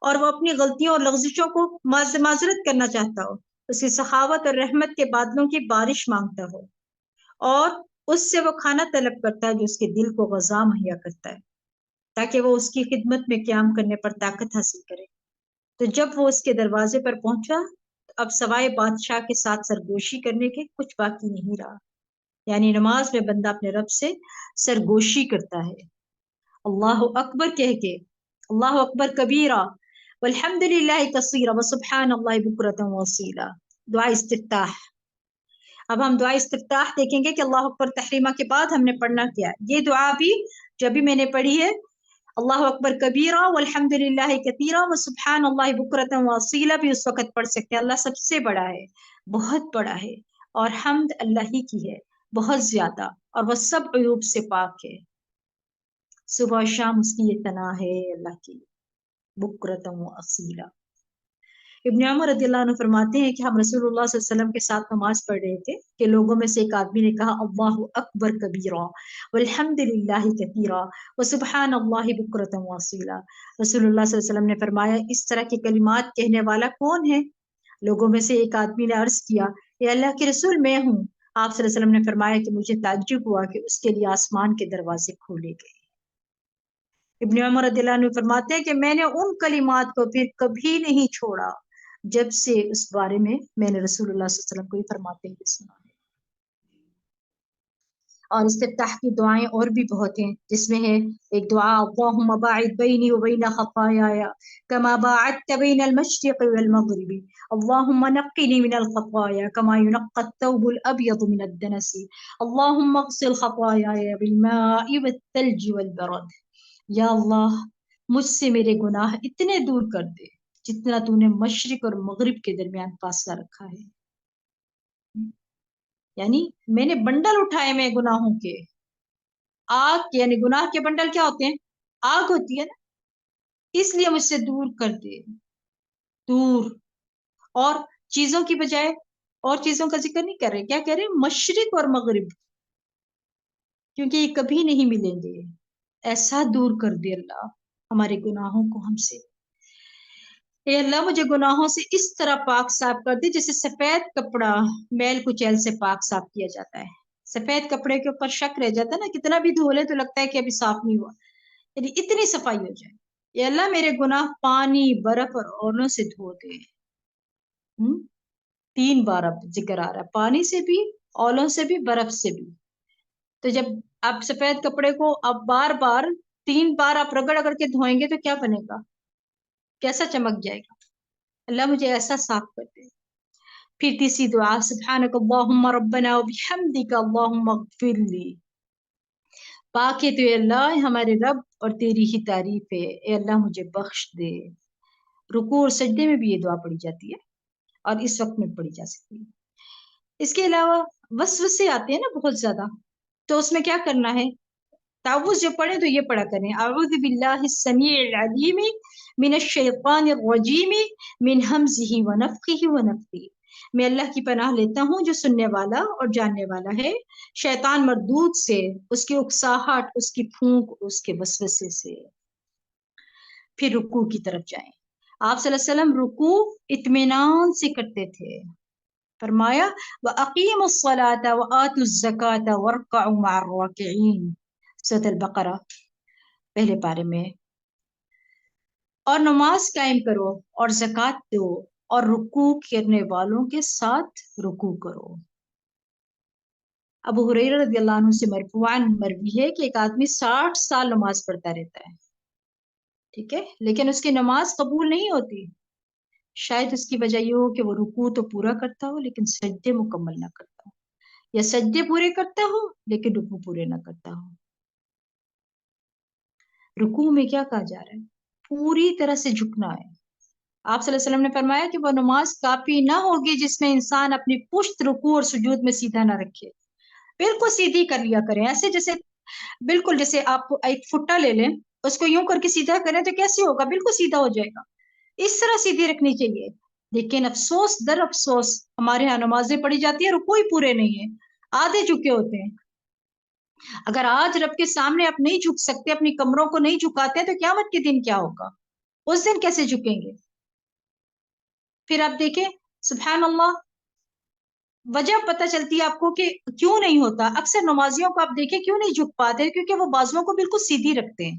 [SPEAKER 1] اور وہ اپنی غلطیوں اور لغزشوں کو معذرت کرنا چاہتا ہو، اس کی سخاوت اور رحمت کے بادلوں کی بارش مانگتا ہو اور اس سے وہ کھانا طلب کرتا ہے جو اس کے دل کو غذا مہیا کرتا ہے تاکہ وہ اس کی خدمت میں قیام کرنے پر طاقت حاصل کرے. تو جب وہ اس کے دروازے پر پہنچا تو اب سوائے بادشاہ کے ساتھ سرگوشی کرنے کے کچھ باقی نہیں رہا. یعنی نماز میں بندہ اپنے رب سے سرگوشی کرتا ہے اللہ اکبر کہہ کے، اللہ اکبر کبیرہ والحمد للہ کثیرہ وسبحان اللہ بکرۃ واصیلا. دعا استفتاح. اب ہم دعا استفتاح دیکھیں گے کہ اللہ اکبر تحریمہ کے بعد ہم نے پڑھنا کیا ہے. یہ دعا بھی جب بھی میں نے پڑھی ہے اللہ اکبر کبیرہ والحمد للہ کثیرہ وسبحان اللہ بکرۃ واصیلا بھی اس وقت پڑھ سکتے ہیں. اللہ سب سے بڑا ہے، بہت بڑا ہے، اور حمد اللہ ہی کی ہے بہت زیادہ، اور وہ سب عیوب سے پاک ہے. صبح و شام اس کی یہ ثنا ہے اللہ کی. بکرۃ واصیلا. ابن عمر رضی اللہ عنہ فرماتے ہیں کہ ہم رسول اللہ صلی اللہ علیہ وسلم کے ساتھ نماز پڑھ رہے تھے کہ لوگوں میں سے ایک آدمی نے کہا اللہ اکبر کبیرہ والحمد للہ کثیرہ وسبحان اللہ بکرۃ واصیلا. رسول اللہ صلی اللہ علیہ وسلم نے فرمایا اس طرح کے کلمات کہنے والا کون ہے؟ لوگوں میں سے ایک آدمی نے عرض کیا اے اللہ کے رسول میں ہوں. آپ صلی اللہ علیہ وسلم نے فرمایا کہ مجھے تعجب ہوا کہ اس کے لیے آسمان کے دروازے کھولے گئے. ابن عمر رضی اللہ عنہ فرماتے ہیں کہ میں نے ان کلمات کو پھر کبھی نہیں چھوڑا جب سے اس بارے میں نے رسول اللہ صلی اللہ علیہ وسلم کو یہ فرماتے ہوئے سنا ہے. اور استفتاح کی دعائیں اور بھی بہت ہیں، جس میں ہے ایک دعا اللہم باعد بینی و بین خطایایا کما باعدت بین المشرق والمغرب اللہم نقنی من الخطایا کما ینقى الثوب الابیض من الدنس اللہم اغسل خطایایا بالماء والثلج والبرد. یا اللہ مجھ سے میرے گناہ اتنے دور کر دے جتنا تو نے مشرق اور مغرب کے درمیان فاصلہ رکھا ہے. یعنی میں نے بنڈل اٹھائے میں گناہوں کے. آگ یعنی گناہ کے بنڈل کیا ہوتے ہیں؟ آگ ہوتی ہے نا، اس لیے مجھ سے دور کر دے، دور. اور چیزوں کی بجائے اور چیزوں کا ذکر نہیں کر رہے، کیا کہہ رہے؟ مشرق اور مغرب، کیونکہ یہ کبھی نہیں ملیں گے. ایسا دور کر دے اللہ ہمارے گناہوں کو ہم سے. اے اللہ مجھے گناہوں سے اس طرح پاک صاف کر دے جیسے سفید کپڑا میل کچیل سے پاک صاف کیا جاتا ہے. سفید کپڑے کے اوپر شک رہ جاتا ہے نا، کتنا بھی دھو لے تو لگتا ہے کہ ابھی صاف نہیں ہوا، یعنی اتنی صفائی ہو جائے. اے اللہ میرے گناہ پانی، برف اور اولوں سے دھو دے. 3 بار اب ذکر آ رہا ہے، پانی سے بھی، اولوں سے بھی، برف سے بھی. تو جب آپ سفید کپڑے کو اب بار بار 3 بار آپ رگڑ رگڑ کے دھوئیں گے تو کیا بنے گا؟ کیسا چمک جائے گا. اللہ مجھے ایسا صاف کر دے. پھر تیسری دعا سبحانک اللہم ربنا وبحمدک اللہم اغفر لی. پاک ہے تو اے اللہ ہمارے رب اور تیری ہی تعریف ہے، اے اللہ مجھے بخش دے. رکوع اور سجدے میں بھی یہ دعا پڑھی جاتی ہے اور اس وقت میں پڑھی جا سکتی ہے. اس کے علاوہ وسوسے آتے ہیں نا بہت زیادہ، تو اس میں کیا کرنا ہے؟ تعوذ جو پڑھیں تو یہ پڑھا کریں اعوذ باللہ السمیع العلیم من الشیطان الرجیم من ہمزہ ونفخہ ونفثہ. میں اللہ کی پناہ لیتا ہوں جو سننے والا اور جاننے والا ہے شیطان مردود سے، اس کی اکساہٹ، اس کی پھونک، اس کے وسوسے سے. پھر رکوع کی طرف جائیں. آپ صلی اللہ علیہ وسلم رکوع اطمینان سے کرتے تھے. فرمایا وَأَقِيمُوا الصَّلَاةَ وَآتُوا الزَّكَاةَ وَارْكَعُوا مَعَ الرَّاكِعِينَ، سورۃ البقرہ پہلے پارے میں. اور نماز قائم کرو اور زکوٰۃ دو اور رکوع کرنے والوں کے ساتھ رکوع کرو. ابو ہریرہ رضی اللہ عنہ سے مرفوعاً مروی ہے کہ ایک آدمی 60 سال نماز پڑھتا رہتا ہے، ٹھیک ہے، لیکن اس کی نماز قبول نہیں ہوتی. شاید اس کی وجہ یہ ہو کہ وہ رکوع تو پورا کرتا ہو لیکن سجدے مکمل نہ کرتا ہو، یا سجدے پورے کرتا ہو لیکن رکوع پورے نہ کرتا ہو. رکوع میں کیا کہا جا رہا ہے؟ پوری طرح سے جھکنا ہے. آپ صلی اللہ علیہ وسلم نے فرمایا کہ وہ نماز کافی نہ ہوگی جس میں انسان اپنی پشت رکوع اور سجود میں سیدھا نہ رکھے. بالکل سیدھی کر لیا کریں، ایسے جیسے بالکل جیسے آپ ایک فٹا لے لیں، اس کو یوں کر کے سیدھا کریں تو کیسے ہوگا؟ بالکل سیدھا ہو جائے گا. اس طرح سیدھی رکھنی چاہیے. لیکن افسوس در افسوس ہمارے ہاں نمازیں پڑھی جاتی ہیں، رکوع ہی پورے نہیں ہیں، آدھے جھکے ہوتے ہیں. اگر آج رب کے سامنے آپ نہیں جھک سکتے، اپنی کمروں کو نہیں جھکاتے تو قیامت کے دن کیا ہوگا؟ اس دن کیسے جھکیں گے؟ پھر آپ دیکھیں سبحان اللہ، وجہ پتہ چلتی ہے آپ کو کہ کیوں نہیں ہوتا. اکثر نمازیوں کو آپ دیکھیں کیوں نہیں جھک پاتے، کیونکہ وہ بازوؤں کو بالکل سیدھی رکھتے ہیں.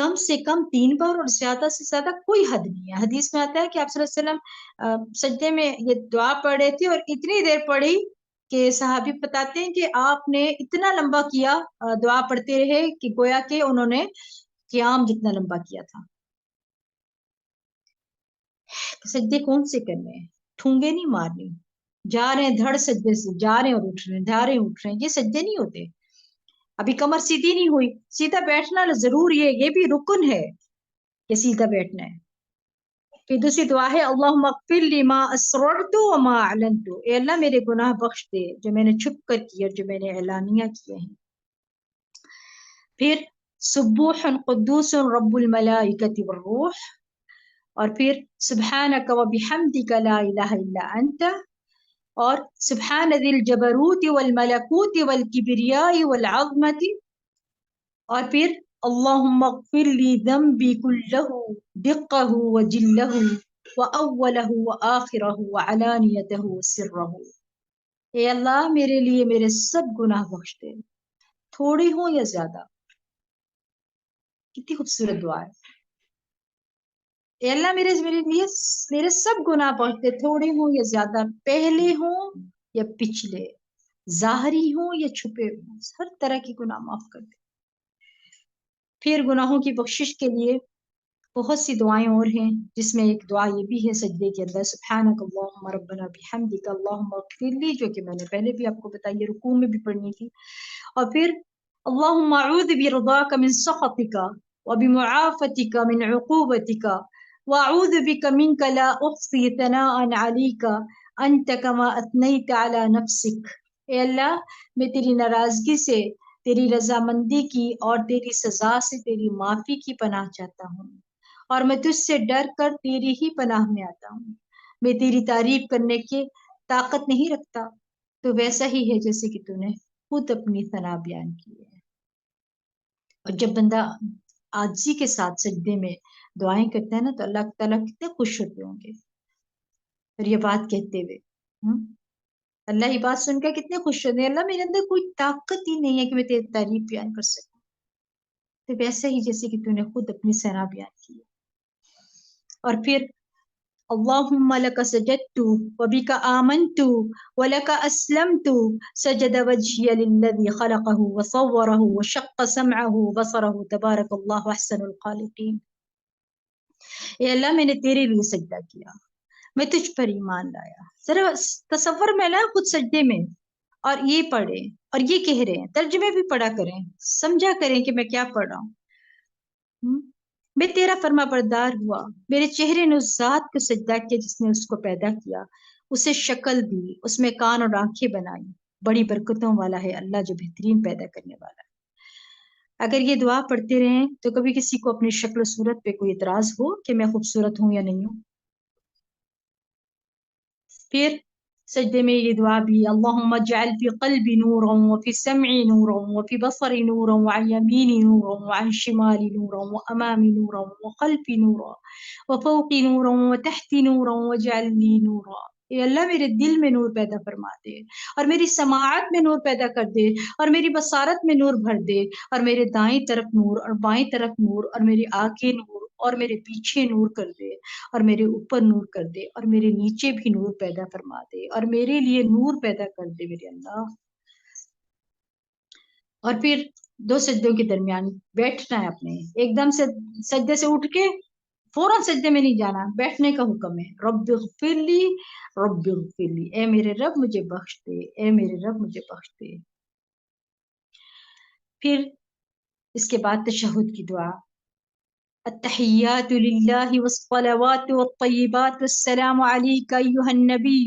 [SPEAKER 1] کم سے کم 3 بار اور زیادہ سے زیادہ کوئی حد نہیں ہے۔ حدیث میں آتا ہے کہ آپ صلی اللہ علیہ وسلم سجدے میں یہ دعا پڑھ رہے تھے اور اتنی دیر پڑھی کہ صحابی بتاتے ہیں کہ آپ نے اتنا لمبا کیا، دعا پڑھتے رہے کہ گویا کہ انہوں نے قیام جتنا لمبا کیا تھا۔ سجدے کون سے کرنے ہیں؟ ٹھونگے نہیں مارنی، جا رہے ہیں دھڑ سجدے سے، جا رہے ہیں اور اٹھ رہے ہیں، جا رہے ہیں اٹھ رہے ہیں، یہ سجدے نہیں ہوتے۔ ابھی کمر سیدھی نہیں ہوئی، سیدھا بیٹھنا ضروری ہے، یہ بھی رکن ہے کہ سیدھا بیٹھنا ہے۔ پھر دوسری دعا ہے اللہم اغفر لی ما اسررت وما اعلنت، اے اللہ میرے گناہ بخش دے جو میں نے چھپ کر کیے اور جو میں نے اعلانیہ کیے ہیں۔ پھر سبوح قدوس رب الملائکۃ والروح، اور پھر سبحانک وبحمدک لا الہ الا انت، اور سبحان ذی الجبروت والملکوت والکبریاء والعظمت، اور پھر اللہم اغفر لی ذنبی کلہ دقہ وجلہ واولہ وآخرہ وعلانیتہ وسرہ، اے اللہ میرے لیے میرے سب گناہ بخش دے، تھوڑے ہوں یا زیادہ۔ کتنی خوبصورت دعا ہے، اے اللہ میرے لیے میرے سب گناہ بخش دے، تھوڑے ہوں یا زیادہ، پہلے ہوں یا پچھلے، ظاہری ہوں یا چھپے ہوں، ہر طرح کی گناہ معاف کر دے۔ پھر گناہوں کی بخشش کے لیے بہت سی دعائیں اور ہیں، جس میں ایک دعا یہ بھی ہے سجدے کے اندر، سبحانک اللہم ربنا بحمدک اللہم اغفر لی، جو کہ میں نے پہلے بھی آپ کو بتائی، رکوع میں بھی پڑھنی تھی۔ اور پھر اللہم اعوذ برضاک من سخطک وبمعافتک من عقوبتک واعوذ بک منک لا احصی ثناء علیک انت کما اثنیت علی نفسک، اے اللہ میں تیری ناراضگی سے، تیری رضامندی کی اور تیری سزا سے تیری معافی کی پناہ چاہتا ہوں، اور میں تجھ سے ڈر کر تیری ہی پناہ میں آتا ہوں۔ میں تیری تعریف کرنے کی طاقت نہیں رکھتا، تو ویسا ہی ہے جیسے کہ تو نے خود اپنی ثنا بیان کی ہے۔ اور جب بندہ عاجزی کے ساتھ سجدے میں دعائیں کرتا ہے نا، تو اللہ تعالیٰ کتنے خوش ہوتے ہوں گے۔ اور یہ بات کہتے ہوئے اللہ یہ بات سن کر کتنے خوش ہوتے ہیں، اللہ میرے اندر کوئی طاقت ہی نہیں ہے کہ میں تیری تعریف بیان کر سکوں، تو ویسا ہی جیسے کہ تو نے خود اپنی ثنا بیان کی ہے۔ اور پھر اللہم لک سجدت وبک آمنت ولک اسلمت سجد وجہی للذی خلقہ وصورہ وشق سمعہ وبصرہ تبارک اللہ احسن الخالقین، اے اللہ میں نے تیرے لیے سجدہ کیا، میں تجھ پر ایمان لایا۔ ذرا تصور میں لا خود سجدے میں، اور یہ پڑھیں اور یہ کہہ رہے ہیں، ترجمے بھی پڑھا کریں، سمجھا کریں کہ میں کیا پڑھ رہا ہوں۔ میں تیرا فرما بردار ہوا، میرے چہرے نے اس ذات کو سجدہ کیا جس نے اس کو پیدا کیا، اسے شکل دی، اس میں کان اور آنکھیں بنائی، بڑی برکتوں والا ہے اللہ جو بہترین پیدا کرنے والا ہے۔ اگر یہ دعا پڑھتے رہیں تو کبھی کسی کو اپنی شکل و صورت پہ کوئی اعتراض ہو کہ میں خوبصورت ہوں یا نہیں ہوں؟ پھر سجدے میں یہ دعا بھی، اللہم اجعل فی قلبی نورا وفی سمعی نورا وفی بصری نورا وعن یمینی نورا وعن شمالی نورا وامامی نورا وخلفی نورا وفوقی نورا وتحتی نورا واجعل لی نورا، اے اللہ میرے دل میں نور پیدا فرما دے، اور میری سماعت میں نور پیدا کر دے، اور میری بصارت میں نور بھر دے، اور میرے دائیں طرف نور اور بائیں طرف نور، اور میرے آگے نور اور میرے پیچھے نور کر دے، اور میرے اوپر نور کر دے، اور میرے نیچے بھی نور پیدا فرما دے، اور میرے لیے نور پیدا کر دے میرے اللہ۔ اور پھر 2 سجدوں کے درمیان بیٹھنا ہے اپنے، ایک دم سے سجدے سے اٹھ کے فوراً سجدے میں نہیں جانا، بیٹھنے کا حکم ہے۔ رب اغفر لی، رب اغفر لی، اے میرے رب مجھے بخش دے، اے میرے رب مجھے بخش دے۔ پھر اس کے بعد تشہد کی دعا، التحیات للہ والصلوات والطیبات والسلام علیک ایہا النبی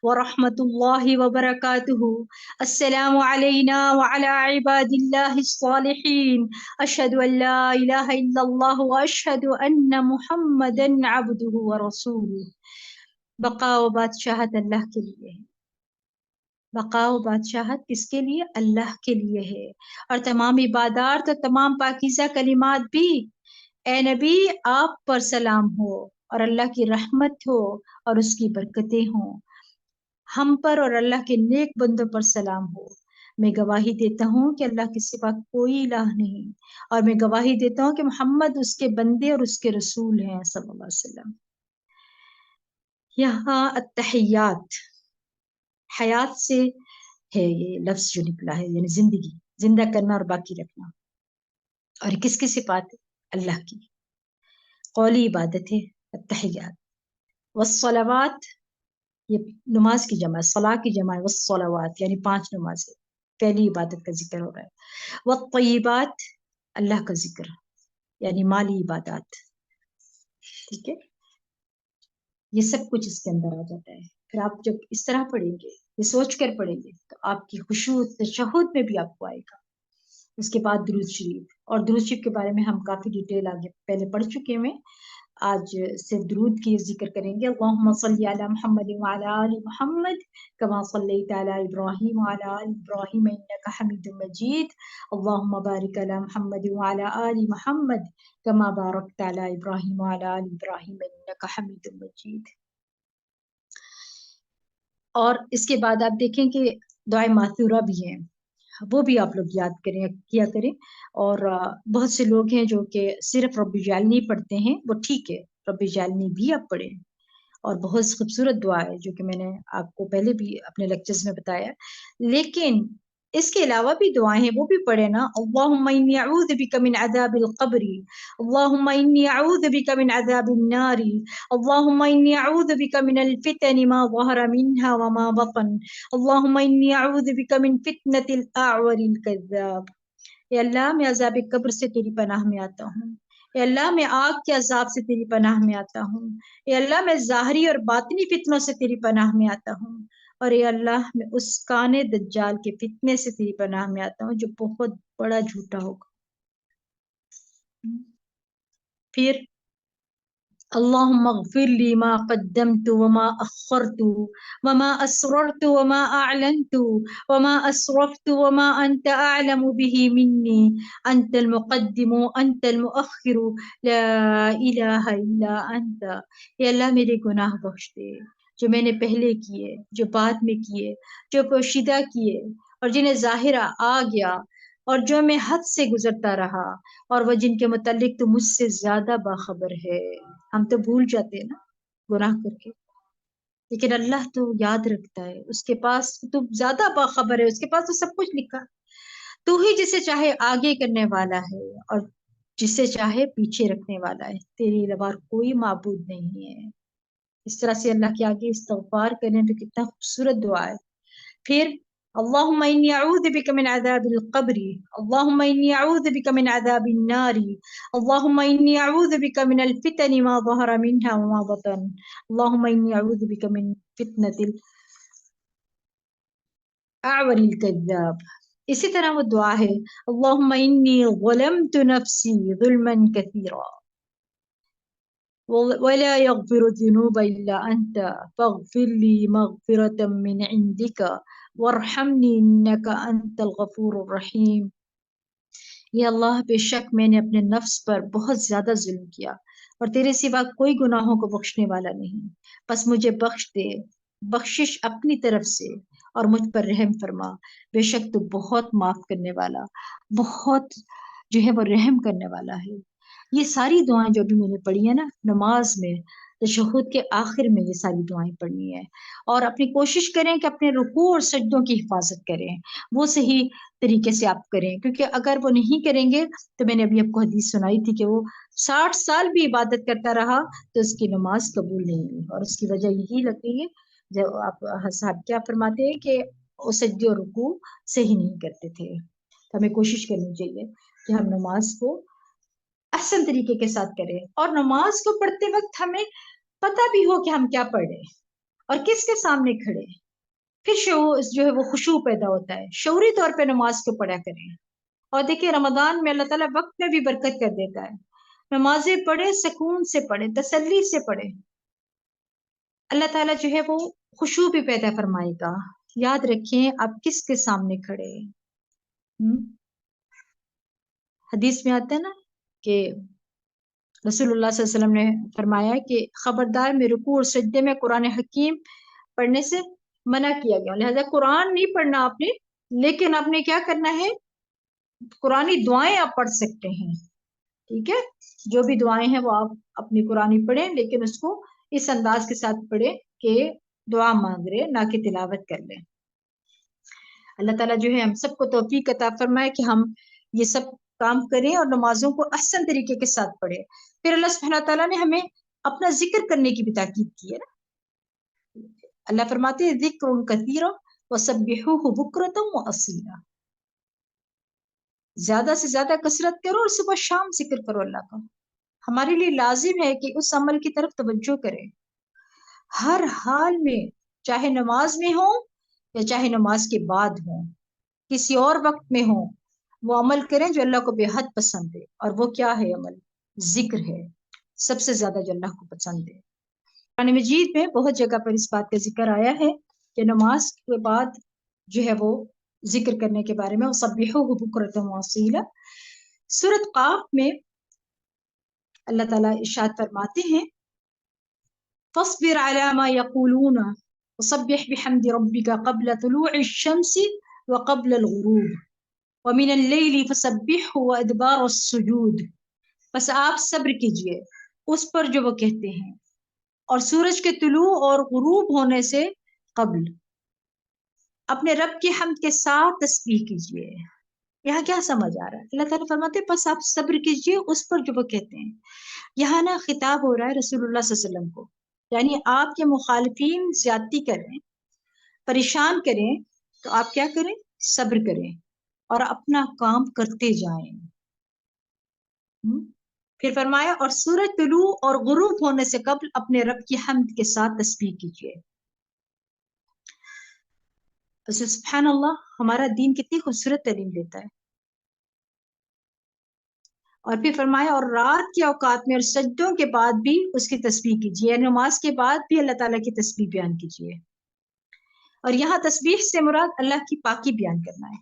[SPEAKER 1] ورحمۃ اللہ وبرکاتہ، السلام علینا وعلی عباد اللہ الصالحین، اشہد ان لا الہ الا اللہ واشہد ان محمدا عبدہ ورسولہ۔ بقا و بادشاہت اللہ کے لیے ہے، بقا و بادشاہت کس کے لیے؟ اللہ کے لیے ہے، اور تمام عبادات اور تمام پاکیزہ کلمات بھی، اے نبی آپ پر سلام ہو، اور اللہ کی رحمت ہو اور اس کی برکتیں ہوں، ہم پر اور اللہ کے نیک بندوں پر سلام ہو۔ میں گواہی دیتا ہوں کہ اللہ کے سوا کوئی الہ نہیں، اور میں گواہی دیتا ہوں کہ محمد اس کے بندے اور اس کے رسول ہیں صلی اللہ علیہ وسلم۔ یہاں التحیات، حیات سے ہے یہ لفظ جو نکلا ہے، یعنی زندگی، زندہ کرنا اور باقی رکھنا، اور کس کی صفات ہے؟ اللہ کی۔ قولی عبادت ہے التحیات، والصلوات یہ نماز کی جمع ہے، صلاح کی جمع ہے، والصلوات یعنی 5 نمازیں، پہلی عبادت کا ذکر ہو رہا ہے۔ والطیبات اللہ کا ذکر یعنی مالی عبادات، ٹھیک ہے، یہ سب کچھ اس کے اندر آ جاتا ہے۔ پھر آپ جب اس طرح پڑھیں گے، یہ سوچ کر پڑھیں گے، تو آپ کی خشوع تشہد میں بھی آپ کو آئے گا۔ اس کے بعد درود شریف، اور درود شریف کے بارے میں ہم کافی ڈیٹیل آگے پہلے پڑھ چکے ہیں، آج سے درود کی ذکر کریں گے۔ اللہم صلی علی محمد وعلی آل محمد کما صلیت علی ابراہیم وعلی آل ابراہیم انک حمید مجید، اللہم بارک علی محمد وعلی آل محمد کما بارکت علی ابراہیم وعلی آل ابراہیم انک حمید مجید۔ اور اس کے بعد آپ دیکھیں کہ دعائے ماثورہ بھی ہیں، وہ بھی آپ لوگ یاد کریں، کیا کریں۔ اور بہت سے لوگ ہیں جو کہ صرف رب اجعلنی پڑھتے ہیں، وہ ٹھیک ہے، رب اجعلنی بھی آپ پڑھیں، اور بہت خوبصورت دعا ہے جو کہ میں نے آپ کو پہلے بھی اپنے لیکچرز میں بتایا۔ لیکن اس کے علاوہ بھی دعائیں ہیں، وہ بھی پڑھیں نا۔ اللہم انی اعوذ بک من عذاب القبر، اللہم انی اعوذ بک من عذاب النار، اللہم انی اعوذ بک من الفتن ما ظہر منها وما بطن، اللہم انی اعوذ بک من فتنة الاعور الكذاب۔ اے اللہ میں عذاب قبر سے تیری پناہ میں آتا ہوں، اے اللہ میں آگ کے عذاب سے تیری پناہ میں آتا ہوں، اے اللہ میں ظاہری اور باطنی فتنوں سے تیری پناہ میں آتا ہوں، اور اے اللہ میں اس کان دجال کے فتنے سے تیری پناہ میں آتا ہوں جو بہت بڑا جھوٹا ہوگا۔ پھر اللہم اغفر لی ما قدمت وما اخرت وما اسررت وما اعلنت وما اسرفت وما انت اعلم به منی انت المقدم انت المؤخر لا الہ الا انت۔ اے اللہ میرے گناہ بخش دے، جو میں نے پہلے کیے، جو بعد میں کیے، جو پوشیدہ کیے اور جنہیں ظاہرہ آ گیا، اور جو میں حد سے گزرتا رہا، اور وہ جن کے متعلق تو مجھ سے زیادہ باخبر ہے۔ ہم تو بھول جاتے ہیں نا گناہ کر کے، لیکن اللہ تو یاد رکھتا ہے، اس کے پاس تو زیادہ باخبر ہے، اس کے پاس تو سب کچھ لکھا۔ تو ہی جسے چاہے آگے کرنے والا ہے اور جسے چاہے پیچھے رکھنے والا ہے، تیرے علاوہ کوئی معبود نہیں ہے۔ اس طرح سے اللہ کے آگے استغفار کریں تو کتنا خوبصورت دعا ہے۔ پھر اللہم انی اعوذ بک من عذاب القبر، اللہم انی اعوذ بک من عذاب النار، اللہم انی اعوذ بک من الفتن ما ظہر منها وما بطن، اللہم انی اعوذ بک من فتنة الاعور الكذاب۔ اسی طرح وہ دعا ہے اللہم انی ظلمت نفسی ظلما کثیرا ولا يغفر الذنوب إلا أنت فاغفر لي مغفرة من عندك وارحمني إنك أنت الغفور الرحيم۔ یا اللہ بے شک میں نے اپنے نفس پر بہت زیادہ ظلم کیا، اور تیرے سوا کوئی گناہوں کو بخشنے والا نہیں، بس مجھے بخش دے بخشش اپنی طرف سے اور مجھ پر رحم فرما، بے شک تو بہت معاف کرنے والا، بہت جو ہے وہ رحم کرنے والا ہے۔ یہ ساری دعائیں جو بھی میں نے پڑھی ہیں نا نماز میں، تشہد کے آخر میں یہ ساری دعائیں پڑھنی ہیں، اور اپنی کوشش کریں کہ اپنے رکوع اور سجدوں کی حفاظت کریں، وہ صحیح طریقے سے آپ کریں، کیونکہ اگر وہ نہیں کریں گے تو میں نے ابھی آپ کو حدیث سنائی تھی کہ وہ 60 سال بھی عبادت کرتا رہا تو اس کی نماز قبول نہیں ہوئی، اور اس کی وجہ یہی لگتی ہے جب آپ صاحب کیا فرماتے ہیں کہ وہ سجدے اور رکوع صحیح نہیں کرتے تھے۔ تو ہمیں کوشش کرنی چاہیے کہ ہم نماز کو احسن طریقے کے ساتھ کریں، اور نماز کو پڑھتے وقت ہمیں پتہ بھی ہو کہ ہم کیا پڑھ رہے ہیں اور کس کے سامنے کھڑے ہیں۔ پھر جو ہے وہ خشوع پیدا ہوتا ہے، شعوری طور پہ نماز کو پڑھا کریں۔ اور دیکھیں رمضان میں اللہ تعالیٰ وقت میں بھی برکت کر دیتا ہے، نمازیں پڑھیں، سکون سے پڑھیں، تسلی سے پڑھیں، اللہ تعالیٰ جو ہے وہ خشوع بھی پیدا فرمائے گا۔ یاد رکھیں آپ کس کے سامنے کھڑے ہیں۔ حدیث میں آتا ہے نا کہ رسول اللہ صلی اللہ علیہ وسلم نے فرمایا کہ خبردار میں رکوع اور سجدے میں قرآن حکیم پڑھنے سے منع کیا گیا، لہذا قرآن نہیں پڑھنا آپ نے لیکن آپ نے کیا کرنا ہے، قرآنی دعائیں آپ پڑھ سکتے ہیں، ٹھیک ہے، جو بھی دعائیں ہیں وہ آپ اپنی قرآنی پڑھیں، لیکن اس کو اس انداز کے ساتھ پڑھیں کہ دعا مانگ رہے نہ کہ تلاوت کر لیں۔ اللہ تعالیٰ جو ہے ہم سب کو توفیق عطا فرمائے کہ ہم یہ سب کام کریں اور نمازوں کو احسن طریقے کے ساتھ پڑھیں۔ پھر اللہ سبحانہ تعالیٰ نے ہمیں اپنا ذکر کرنے کی بھی تاکید کی ہے نا، اللہ فرماتے ہیں ذکر کثیر وسبحوہ بکرۃ واصیلا، زیادہ سے زیادہ کثرت کرو اور صبح شام ذکر کرو اللہ کا۔ ہمارے لیے لازم ہے کہ اس عمل کی طرف توجہ کریں ہر حال میں، چاہے نماز میں ہو یا چاہے نماز کے بعد ہو، کسی اور وقت میں ہو، وہ عمل کریں جو اللہ کو بے حد پسند ہے۔ اور وہ کیا ہے عمل؟ ذکر ہے، سب سے زیادہ جو اللہ کو پسند ہے۔ قرآن مجید میں بہت جگہ پر اس بات کا ذکر آیا ہے کہ نماز کے بعد جو ہے وہ ذکر کرنے کے بارے میں، وَسَبِّحُوهُ بُكْرَةً وَأَصِيلًا۔ سورۃ قاف میں اللہ تعالیٰ ارشاد فرماتے ہیں فَاصْبِرْ عَلَى مَا يَقُولُونَ وَسَبِّحْ بِحَمْدِ رَبِّكَ قَبْلَ طُلُوعِ الشَّمْسِ وَقَبْلَ الْغُرُوبِ وَمِنَ اللَّيْلِ فَسَبِّحْهُ وَأَدْبَارَ السُّجُودِ۔ بس آپ صبر کیجئے اس پر جو وہ کہتے ہیں، اور سورج کے طلوع اور غروب ہونے سے قبل اپنے رب کی حمد کے ساتھ تسبیح کیجئے۔ یہاں کیا سمجھ آ رہا ہے؟ اللہ تعالیٰ فرماتے ہیں بس آپ صبر کیجئے اس پر جو وہ کہتے ہیں۔ یہاں نا خطاب ہو رہا ہے رسول اللہ صلی اللہ علیہ وسلم کو، یعنی آپ کے مخالفین زیادتی کریں، پریشان کریں، تو آپ کیا کریں؟ صبر کریں اور اپنا کام کرتے جائیں۔ پھر فرمایا اور سورج طلوع اور غروب ہونے سے قبل اپنے رب کی حمد کے ساتھ تسبیح کیجیے۔ سبحان اللہ، ہمارا دین کتنی خوبصورت تعلیم دیتا ہے۔ اور پھر فرمایا اور رات کے اوقات میں اور سجدوں کے بعد بھی اس کی تسبیح کیجیے، نماز کے بعد بھی اللہ تعالیٰ کی تسبیح بیان کیجیے۔ اور یہاں تسبیح سے مراد اللہ کی پاکی بیان کرنا ہے،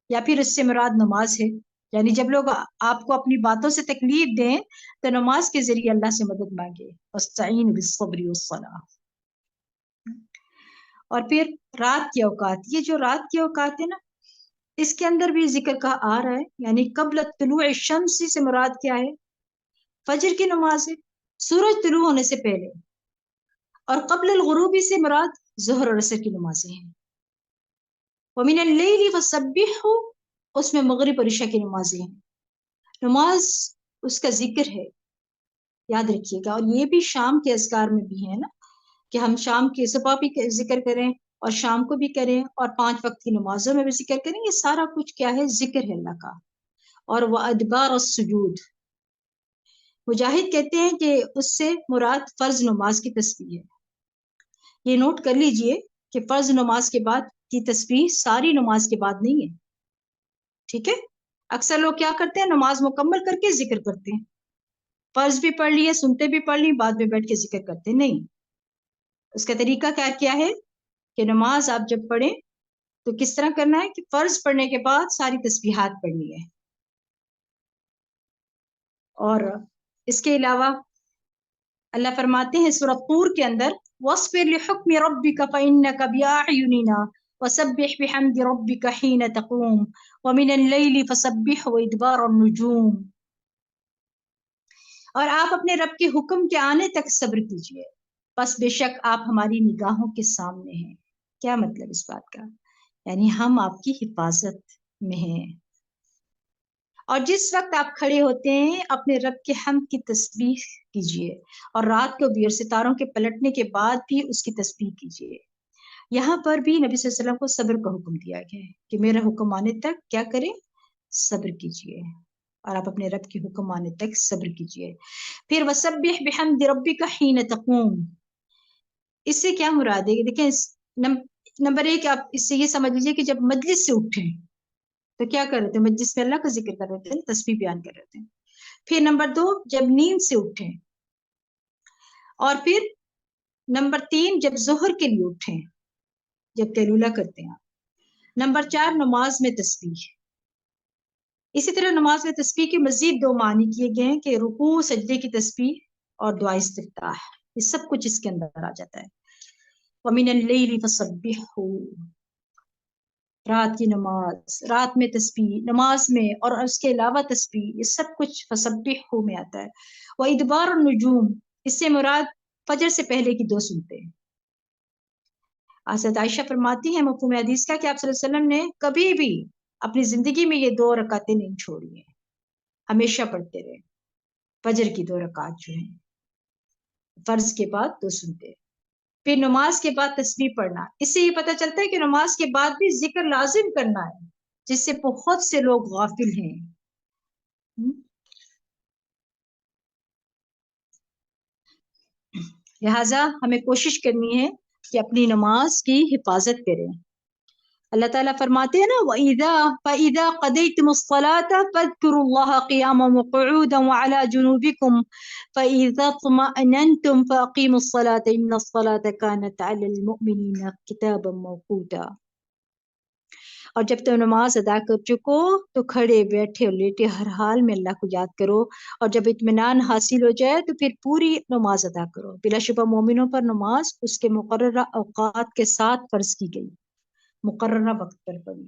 [SPEAKER 1] یا پھر اس سے مراد نماز ہے، یعنی جب لوگ آپ کو اپنی باتوں سے تکلیف دیں تو نماز کے ذریعے اللہ سے مدد مانگے، واستعین بالصبر والصلاۃ۔ اور پھر رات کے اوقات، یہ جو رات کے اوقات ہے نا، اس کے اندر بھی ذکر کا آ رہا ہے، یعنی قبل طلوع الشمس سے مراد کیا ہے؟ فجر کی نماز ہے، سورج طلوع ہونے سے پہلے، اور قبل الغروب سے مراد ظہر اور عصر کی نمازیں ہیں۔ وَمِنَ اللَّيْلِ فَسَبِّحْهُ، اس میں مغرب اور عشاء کی نمازیں ہیں۔ نماز اس کا ذکر ہے، یاد رکھیے گا۔ اور یہ بھی شام کے اذکار میں بھی ہے نا، کہ ہم شام کے صبح بھی ذکر کریں اور شام کو بھی کریں، اور 5 وقت کی نمازوں میں بھی ذکر کریں۔ یہ سارا کچھ کیا ہے؟ ذکر ہے اللہ کا۔ اور وَأَدْبَارَ السُّجُودِ، مجاہد کہتے ہیں کہ اس سے مراد فرض نماز کی تسبیح ہے۔ یہ نوٹ کر لیجئے کہ فرض نماز کے بعد کی تسبیح ساری نماز کے بعد نہیں ہے، ٹھیک ہے؟ اکثر لوگ کیا کرتے ہیں؟ نماز مکمل کر کے ذکر کرتے ہیں، فرض بھی پڑھ لیے، سنتے بھی پڑھ لی، بعد میں بیٹھ کے ذکر کرتے نہیں۔ اس کا طریقہ کیا ہے کہ نماز آپ جب پڑھیں تو کس طرح کرنا ہے کہ فرض پڑھنے کے بعد ساری تسبیحات پڑھنی ہے۔ اور اس کے علاوہ اللہ فرماتے ہیں سورۃ طور کے اندر وَاصْبِرْ لِحُکْمِ رَبِّكَ فَإِنَّكَ بِأَعْیُنِنَا وَسَبِّحْ بِحَمْدِ رَبِّكَ حِینَ تَقُومُ وَمِنَ اللَّیْلِ فَسَبِّحْهُ وَإِدْبَارَ النُّجُومِ۔ اور آپ اپنے رب کے حکم کے آنے تک صبر کیجئے، بس بے شک آپ ہماری نگاہوں کے سامنے ہیں۔ کیا مطلب اس بات کا؟ یعنی ہم آپ کی حفاظت میں ہیں، اور جس وقت آپ کھڑے ہوتے ہیں اپنے رب کے حمد کی تسبیح کیجئے، اور رات کو بھی اور ستاروں کے پلٹنے کے بعد بھی اس کی تسبیح کیجئے۔ یہاں پر بھی نبی صلی اللہ علیہ وسلم کو صبر کا حکم دیا گیا ہے کہ میرا حکم آنے تک کیا کریں؟ صبر کیجئے، اور آپ اپنے رب کے حکم آنے تک صبر کیجئے۔ پھر وَسَبِّحْ بِحَمْدِ رَبِّكَ حِینَ تَقُومُ، اس سے کیا مراد ہے؟ دیکھیں، نمبر 1 آپ اس سے یہ سمجھ لیجئے کہ جب مجلس سے اٹھیں تو کیا کر رہے تھے؟ مجلس میں اللہ کا ذکر کر رہے تھے، تسبیح بیان کر رہے تھے۔ پھر نمبر 2 جب نیند سے اٹھیں، اور پھر نمبر 3 جب ظہر کے لیے اٹھیں، جب قیلولہ کرتے ہیں۔ نمبر 4 نماز میں تسبیح۔ اسی طرح نماز میں تسبیح کے مزید 2 معنی کیے گئے ہیں کہ رکوع سجدے کی تسبیح اور دعا استفتاح، یہ سب کچھ اس کے اندر آ جاتا ہے۔ وَمِنَ اللَّيْلِ فَسَبِّحْهُ، رات کی نماز، رات میں تسبیح، نماز میں اور اس کے علاوہ تسبیح، یہ سب کچھ فسبحوا میں آتا ہے۔ وَإِدْبَارُ النُّجُومِ، اس سے مراد فجر سے پہلے کی 2 سنتیں۔ حضرت عائشہ فرماتی ہیں مفہوم حدیث کا کہ آپ صلی اللہ علیہ وسلم نے کبھی بھی اپنی زندگی میں یہ 2 رکعتیں نہیں چھوڑی ہیں، ہمیشہ پڑھتے رہے۔ فجر کی 2 رکعت جو ہیں، فرض کے بعد 2 سنتے، پھر نماز کے بعد تسبیح پڑھنا۔ اس سے یہ پتہ چلتا ہے کہ نماز کے بعد بھی ذکر لازم کرنا ہے، جس سے بہت سے لوگ غافل ہیں۔ لہٰذا ہمیں کوشش کرنی ہے کہ اپنی نماز کی حفاظت کریں۔ اللہ تعالیٰ فرماتے ہیں نا فَإِذَا قَضَيْتُمُ الصَّلَاةَ فَاذْكُرُوا اللَّهَ قِيَامًا وَقُعُودًا وَعَلَى جُنُوبِكُمْ فَإِذَا اطْمَأْنَنْتُمْ فَأَقِيمُوا الصَّلَاةَ إِنَّ الصَّلَاةَ كَانَتْ عَلَى الْمُؤْمِنِينَ كِتَابًا مَوْقُوتًا۔ اور جب تم نماز ادا کر چکو تو کھڑے بیٹھے اور لیٹے ہر حال میں اللہ کو یاد کرو، اور جب اطمینان حاصل ہو جائے تو پھر پوری نماز ادا کرو۔ بلا شبہ مومنوں پر نماز اس کے مقررہ اوقات کے ساتھ فرض کی گئی، مقررہ وقت پر پڑھی۔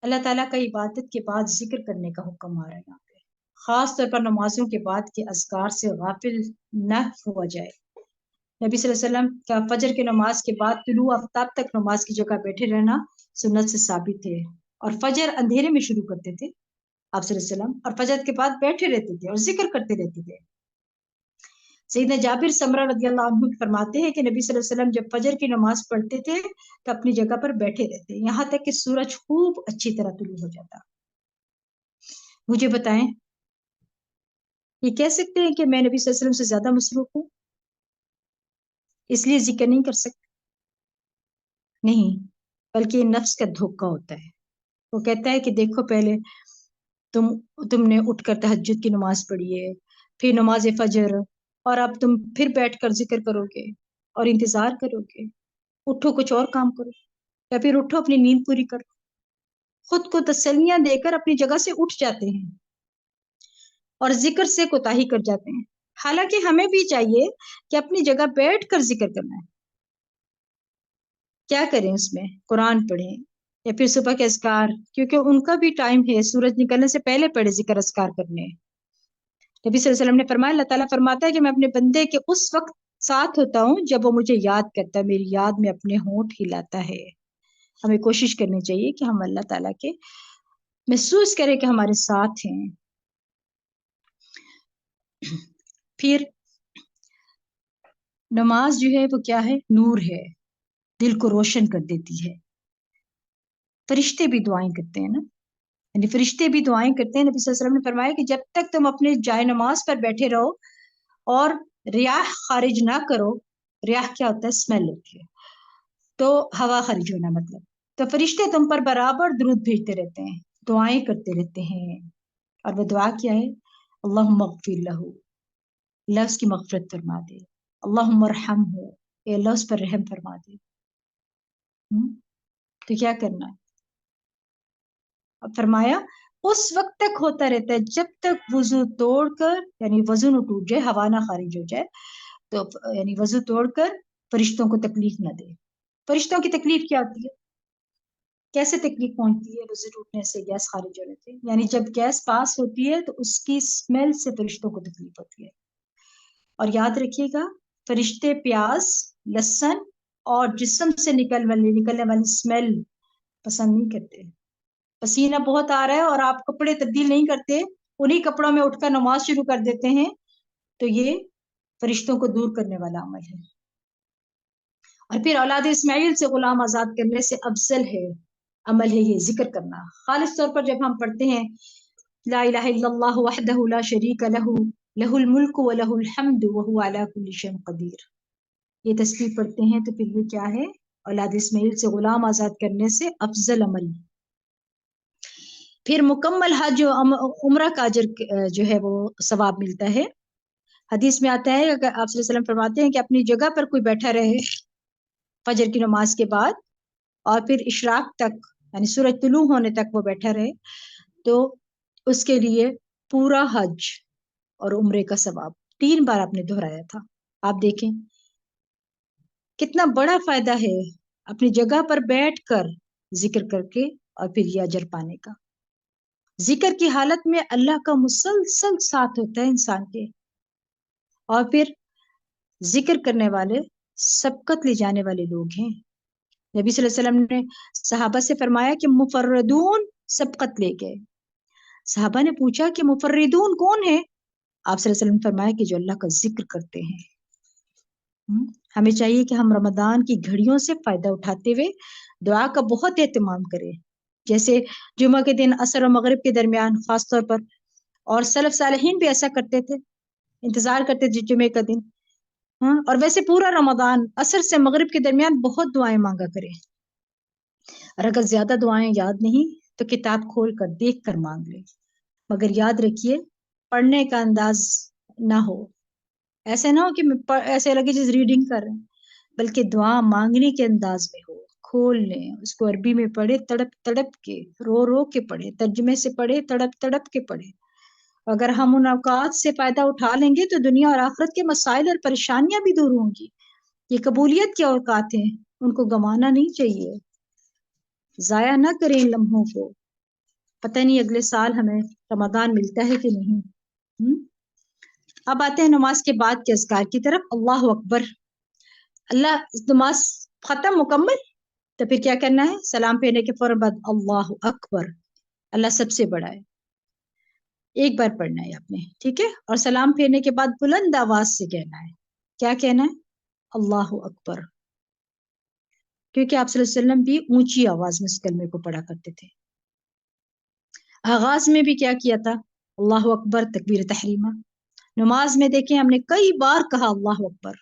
[SPEAKER 1] اللہ تعالیٰ کا عبادت کے بعد ذکر کرنے کا حکم آ رہا ہے یہاں پہ، خاص طور پر نمازوں کے بعد کے اذکار سے غافل نہ ہوا جائے۔ نبی صلی اللہ علیہ وسلم کا فجر کی نماز کے بعد طلوع آفتاب تک نماز کی جگہ بیٹھے رہنا سنت سے ثابت ہے، اور فجر اندھیرے میں شروع کرتے تھے آپ صلی اللہ علیہ وسلم، اور فجر کے بعد بیٹھے رہتے تھے اور ذکر کرتے رہتے تھے۔ سیدنا جابر سمرہ رضی اللہ عنہ فرماتے ہیں کہ نبی صلی اللہ علیہ وسلم جب فجر کی نماز پڑھتے تھے تو اپنی جگہ پر بیٹھے رہتے یہاں تک کہ سورج خوب اچھی طرح طلوع ہو جاتا۔ مجھے بتائیں، یہ کہہ سکتے ہیں کہ میں نبی صلی اللہ علیہ وسلم سے زیادہ مصروف ہوں اس لیے ذکر نہیں کر سکتے؟ نہیں، بلکہ یہ نفس کا دھوکہ ہوتا ہے۔ وہ کہتا ہے کہ دیکھو پہلے تم نے اٹھ کر تہجد کی نماز پڑھی ہے، پھر نماز فجر، اور اب تم پھر بیٹھ کر ذکر کرو گے اور انتظار کرو گے۔ اٹھو کچھ اور کام کرو، یا پھر اٹھو اپنی نیند پوری کرو۔ خود کو تسلیاں دے کر اپنی جگہ سے اٹھ جاتے ہیں اور ذکر سے کوتاہی کر جاتے ہیں، حالانکہ ہمیں بھی چاہیے کہ اپنی جگہ بیٹھ کر ذکر کرنا ہے۔ کیا کریں اس میں؟ قرآن پڑھیں یا پھر صبح کے اذکار، کیونکہ ان کا بھی ٹائم ہے، سورج نکلنے سے پہلے پڑھے ذکر اذکار کرنے۔ نبی صلی اللہ علیہ وسلم نے فرمایا، اللہ تعالیٰ فرماتا ہے کہ میں اپنے بندے کے اس وقت ساتھ ہوتا ہوں جب وہ مجھے یاد کرتا ہے، میری یاد میں اپنے ہونٹ ہلاتا ہے۔ ہمیں کوشش کرنی چاہیے کہ ہم اللہ تعالیٰ کے محسوس کریں کہ ہمارے ساتھ ہیں۔ پھر نماز جو ہے وہ کیا ہے؟ نور ہے، دل کو روشن کر دیتی ہے۔ فرشتے بھی دعائیں کرتے ہیں نا، یعنی فرشتے بھی دعائیں کرتے ہیں۔ نبی صلی اللہ علیہ وسلم نے فرمایا کہ جب تک تم اپنے جائے نماز پر بیٹھے رہو اور ریاح خارج نہ کرو، ریاح کیا ہوتا ہے؟ اسمیل ہوتی ہے، تو ہوا خارج ہونا مطلب، تو فرشتے تم پر برابر درود بھیجتے رہتے ہیں، دعائیں کرتے رہتے ہیں۔ اور وہ دعا کیا ہے؟ اللہم اغفر لہ، اللہ اس کی مغفرت فرما دے، اللہم ارحمہ، اے اللہ اس پر رحم فرما دے۔ تو کیا کرنا ہے؟ اب فرمایا اس وقت تک ہوتا رہتا ہے جب تک وضو توڑ کر، یعنی وضو نہ ٹوٹ جائے، ہوا نہ خارج ہو جائے، تو یعنی وضو توڑ کر فرشتوں کو تکلیف نہ دے۔ فرشتوں کی تکلیف کیا ہوتی ہے؟ کیسے تکلیف پہنچتی ہے؟ وضو ٹوٹنے سے، گیس خارج ہونے سے، یعنی جب گیس پاس ہوتی ہے تو اس کی اسمیل سے فرشتوں کو تکلیف ہوتی ہے۔ اور یاد رکھیے گا، فرشتے پیاز، لہسن اور جسم سے نکلنے والی اسمیل پسند نہیں کرتے۔ پسینہ بہت آ رہا ہے اور آپ کپڑے تبدیل نہیں کرتے، انہی کپڑوں میں اٹھ کر نماز شروع کر دیتے ہیں، تو یہ فرشتوں کو دور کرنے والا عمل ہے۔ اور پھر اولاد اسماعیل سے غلام آزاد کرنے سے افضل ہے عمل ہے یہ ذکر کرنا، خالص طور پر جب ہم پڑھتے ہیں لا الہ الا اللہ وحدہ لا شریک لہ لہ الملک ولہ الحمد وہو علی کل شیء قدیر، یہ تسبیح پڑھتے ہیں تو پھر یہ کیا ہے؟ اولاد اسماعیل سے غلام آزاد کرنے سے افضل عمل۔ پھر مکمل حج و عمرہ کا اجر جو ہے وہ ثواب ملتا ہے۔ حدیث میں آتا ہے کہ آپ صلی اللہ علیہ وسلم فرماتے ہیں کہ اپنی جگہ پر کوئی بیٹھا رہے فجر کی نماز کے بعد اور پھر اشراق تک، یعنی سورج طلوع ہونے تک وہ بیٹھا رہے، تو اس کے لیے پورا حج اور عمرے کا ثواب 3 بار آپ نے دہرایا تھا۔ آپ دیکھیں کتنا بڑا فائدہ ہے اپنی جگہ پر بیٹھ کر ذکر کر کے اور پھر یہ اجر پانے کا. ذکر کی حالت میں اللہ کا مسلسل ساتھ ہوتا ہے انسان کے. اور پھر ذکر کرنے والے سبقت لے جانے والے لوگ ہیں. نبی صلی اللہ علیہ وسلم نے صحابہ سے فرمایا کہ مفردون سبقت لے گئے. صحابہ نے پوچھا کہ مفردون کون ہے؟ آپ صلی اللہ علیہ وسلم نے فرمایا کہ جو اللہ کا ذکر کرتے ہیں. ہمیں چاہیے کہ ہم رمضان کی گھڑیوں سے فائدہ اٹھاتے ہوئے دعا کا بہت اہتمام کریں. جیسے جمعہ کے دن عصر و مغرب کے درمیان خاص طور پر، اور سلف صالحین بھی ایسا کرتے تھے، انتظار کرتے تھے جمعے کا دن. اور ویسے پورا رمضان عصر سے مغرب کے درمیان بہت دعائیں مانگا کریں. اور اگر زیادہ دعائیں یاد نہیں تو کتاب کھول کر دیکھ کر مانگ لیں. مگر یاد رکھیے پڑھنے کا انداز نہ ہو، ایسے نہ ہو کہ ایسے لگے جس ریڈنگ کر رہے ہیں، بلکہ دعا مانگنے کے انداز میں ہو. کھول لیں اس کو، عربی میں پڑھے تڑپ تڑپ کے، رو رو کے پڑھے، ترجمے سے پڑھے تڑپ تڑپ کے پڑھے. اگر ہم ان اوقات سے فائدہ اٹھا لیں گے تو دنیا اور آخرت کے مسائل اور پریشانیاں بھی دور ہوں گی. یہ قبولیت کے اوقات ہیں، ان کو گنوانا نہیں چاہیے. ضائع نہ کریں ان لمحوں کو. پتہ نہیں اگلے سال ہمیں رمضان ملتا ہے کہ نہیں. اب آتے ہیں نماز کے بعد کے اذکار کی طرف. اللہ اکبر. اللہ نماز ختم مکمل تو پھر کیا کرنا ہے؟ سلام پھیرنے کے فوراً بعد اللہ اکبر. اللہ سب سے بڑا ہے. ایک بار پڑھنا ہے آپ نے، ٹھیک ہے؟ اور سلام پھیرنے کے بعد بلند آواز سے کہنا ہے. کیا کہنا ہے؟ اللہ اکبر. کیونکہ آپ صلی اللہ علیہ وسلم بھی اونچی آواز میں اس کلمے کو پڑھا کرتے تھے. آغاز میں بھی کیا کیا تھا؟ اللہ اکبر، تکبیر تحریمہ. نماز میں دیکھیں ہم نے کئی بار کہا اللہ اکبر.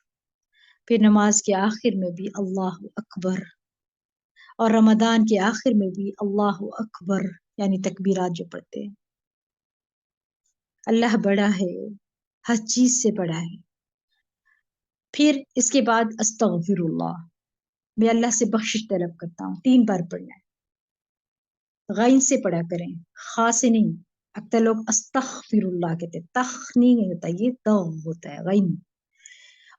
[SPEAKER 1] پھر نماز کے آخر میں بھی اللہ اکبر، اور رمضان کے آخر میں بھی اللہ اکبر، یعنی تکبیرات جو پڑھتے ہیں. اللہ بڑا ہے، ہر چیز سے بڑا ہے. پھر اس کے بعد استغفر اللہ، میں اللہ سے بخشش طلب کرتا ہوں. 3 بار پڑھنا ہے. غین سے پڑھا کریں، خا سے نہیں. اکثر لوگ استغفر اللہ کہتے ہیں، تخ نہیں ہوتا، یہ تغ ہوتا ہے، غین.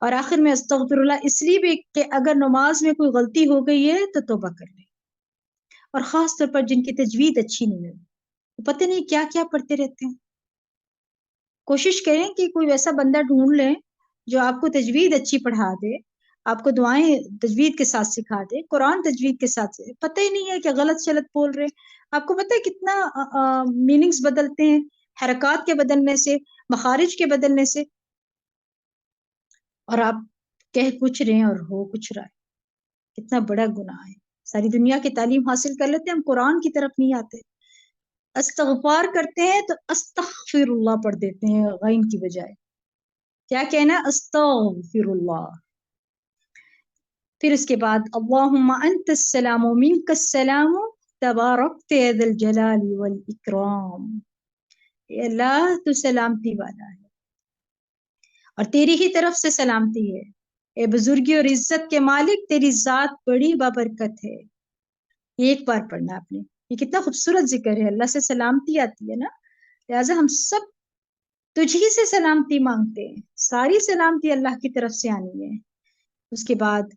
[SPEAKER 1] اور آخر میں استغفر اللہ اس لیے بھی کہ اگر نماز میں کوئی غلطی ہو گئی ہے تو توبہ کر لیں. اور خاص طور پر جن کی تجوید اچھی نہیں ہے، وہ پتہ نہیں کیا کیا پڑھتے رہتے ہیں. کوشش کریں کہ کوئی ویسا بندہ ڈھونڈ لیں جو آپ کو تجوید اچھی پڑھا دے، آپ کو دعائیں تجوید کے ساتھ سکھا دے، قرآن تجوید کے ساتھ. پتہ ہی نہیں ہے کہ غلط شلط بول رہے. آپ کو پتہ ہے کتنا میننگز بدلتے ہیں حرکات کے بدلنے سے، مخارج کے بدلنے سے، اور آپ کہہ کچھ رہے ہیں اور ہو کچھ رہا ہے. کتنا بڑا گناہ ہے. ساری دنیا کی تعلیم حاصل کر لیتے ہیں، ہم قرآن کی طرف نہیں آتے. استغفار کرتے ہیں تو استغفر اللہ پڑھ دیتے ہیں غین کی بجائے. کیا کہنا؟ استغفر اللہ. پھر اس کے بعد اللہم انت السلام و منک السلام تبارکت یا ذا الجلال والاکرام. اے اللہ تو سلامتی والا ہے اور تیری ہی طرف سے سلامتی ہے. اے بزرگی اور عزت کے مالک، تیری ذات بڑی بابرکت ہے. یہ ایک بار پڑھنا آپ نے. یہ کتنا خوبصورت ذکر ہے. اللہ سے سلامتی آتی ہے نا، لہٰذا ہم سب تجھی سے سلامتی مانگتے ہیں. ساری سلامتی اللہ کی طرف سے آنی ہے. اس کے بعد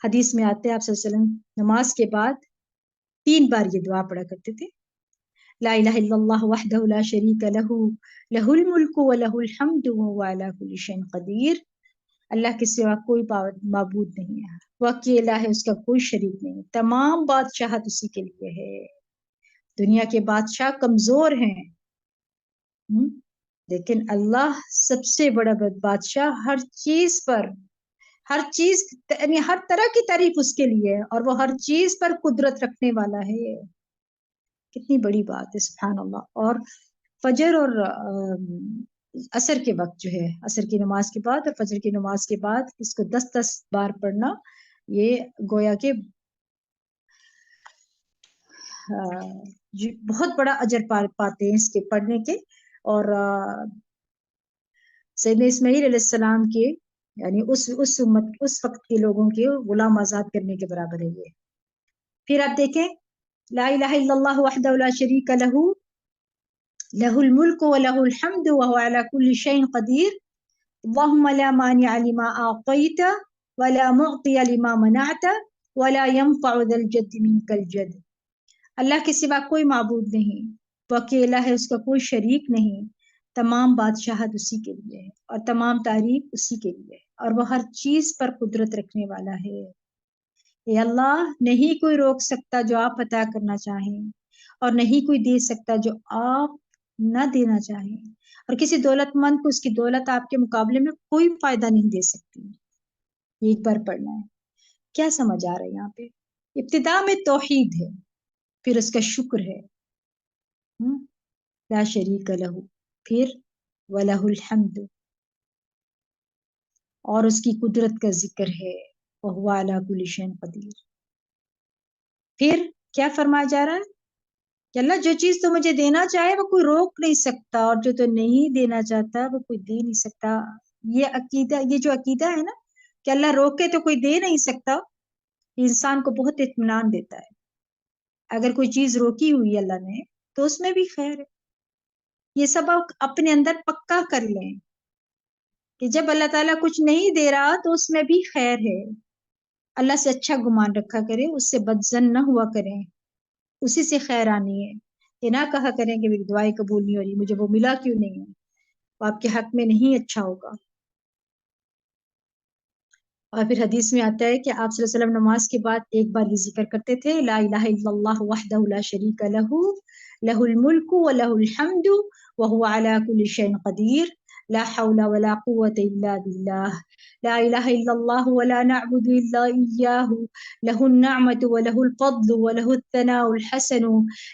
[SPEAKER 1] حدیث میں آتے ہیں آپ صلی اللہ علیہ وسلم نماز کے بعد 3 بار یہ دعا پڑھا کرتے تھے. لا الہ الا اللہ وحدہ لا شریک لہ لہ الملک ولہ الحمد وہو علی کل شیء قدیر. اللہ کے سوا کوئی معبود نہیں ہے، وہ اکیلا ہے، اس کا کوئی شریک نہیں. تمام بادشاہت اسی کے لیے ہے. دنیا کے بادشاہ کمزور ہیں، لیکن اللہ سب سے بڑا بادشاہ. ہر چیز پر، ہر چیز یعنی ہر طرح کی تعریف اس کے لیے ہے، اور وہ ہر چیز پر قدرت رکھنے والا ہے. کتنی بڑی بات ہے، سبحان اللہ. اور فجر اور عصر کے وقت جو ہے، عصر کی نماز کے بعد اور فجر کی نماز کے بعد اس کو 10 بار پڑھنا، یہ گویا کہ بہت بڑا اجر پاتے ہیں اس کے پڑھنے کے. اور سیدنا اسماعیل علیہ السلام کے یعنی اس امت اس وقت کے لوگوں کے غلام آزاد کرنے کے برابر ہے یہ. پھر آپ دیکھیں لا الہ الا اللہ وحدہ لا شریک لہ لہ الملک ولہ الحمد وہو علی کل شیء قدیر. اللہم لا مانع لما اعطیت ولا معطی لما منعت ولا ينفع ذا الجد منك الجد، اللہ کے سوا کوئی معبود نہیں، وہ اکیلا ہے، اس کا کوئی شریک نہیں، تمام بادشاہت اسی کے لیے ہے اور تمام تعریف اسی کے لیے ہے، اور وہ ہر چیز پر قدرت رکھنے والا ہے۔ اے اللہ، نہیں کوئی روک سکتا جو آپ عطا کرنا چاہیں، اور نہیں کوئی دے سکتا جو آپ نہ دینا چاہیں، اور کسی دولت مند کو اس کی دولت آپ کے مقابلے میں کوئی فائدہ نہیں دے سکتی۔ یہ ایک بار پڑھنا ہے۔ کیا سمجھ آ رہا ہے یہاں پہ؟ ابتدا میں توحید ہے، پھر اس کا شکر ہے، لا شریک لہ، پھر وَلَهُ الْحَمْدُ، اور اس کی قدرت کا ذکر ہے، وَهُوَ عَلَى كُلِّ شَيْءٍ قدیر۔ پھر کیا فرمایا جا رہا ہے کہ اللہ جو چیز تو مجھے دینا چاہے وہ کوئی روک نہیں سکتا، اور جو تو نہیں دینا چاہتا وہ کوئی دے نہیں سکتا۔ یہ عقیدہ، یہ جو عقیدہ ہے نا کہ اللہ روکے تو کوئی دے نہیں سکتا، یہ انسان کو بہت اطمینان دیتا ہے۔ اگر کوئی چیز روکی ہوئی اللہ نے تو اس میں بھی خیر ہے۔ یہ سب آپ اپنے اندر پکا کر لیں کہ جب اللہ تعالیٰ کچھ نہیں دے رہا تو اس میں بھی خیر ہے۔ اللہ سے اچھا گمان رکھا کریں، اس سے بدظن نہ ہوا کریں، اسی سے خیر آنی ہے۔ یہ نہ کہا کریں کہ میری دعائیں قبول نہیں ہو رہی، مجھے وہ ملا کیوں نہیں ہے، وہ آپ کے حق میں نہیں اچھا ہوگا۔ اور پھر حدیث میں آتا ہے کہ آپ صلی اللہ علیہ وسلم نماز کے بعد ایک بار یہ ذکر کرتے تھے، لا الہ الا اللہ وحدہ لا شریک لہ، لہ الملک ولہ الحمد وہو علی کل شیء قدیر، لا حول ولا قوة الا باللہ، لا الہ الا اللہ ولا نعبد الا ایاہ، لہ النعمة ولہ الفضل ولہ الثناء الحسن،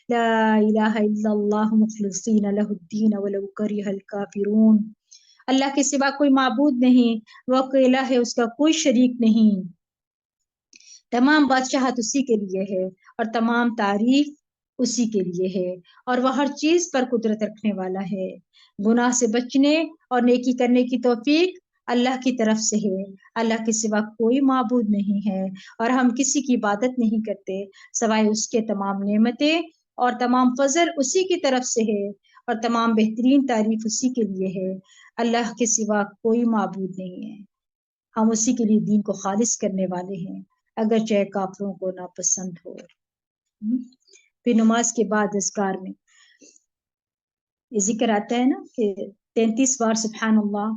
[SPEAKER 1] لا الہ الا اللہ مخلصین لہ الدین ولو کرہ الکافرون۔ اللہ کے سوا کوئی معبود نہیں، وہ اکیلا ہے، اس کا کوئی شریک نہیں، تمام بادشاہت اسی کے لیے ہے اور تمام تعریف اسی کے لیے ہے، اور وہ ہر چیز پر قدرت رکھنے والا ہے۔ گناہ سے بچنے اور نیکی کرنے کی توفیق اللہ کی طرف سے ہے، اللہ کے سوا کوئی معبود نہیں ہے، اور ہم کسی کی عبادت نہیں کرتے سوائے اس کے۔ تمام نعمتیں اور تمام فضل اسی کی طرف سے ہے، اور تمام بہترین تعریف اسی کے لیے ہے۔ اللہ کے سوا کوئی معبود نہیں ہے، ہم اسی کے لیے دین کو خالص کرنے والے ہیں، اگرچہ کافروں کو ناپسند ہو۔ پھر نماز کے بعد اذکار میں یہ ذکر آتا ہے نا کہ 33 بار سبحان اللہ،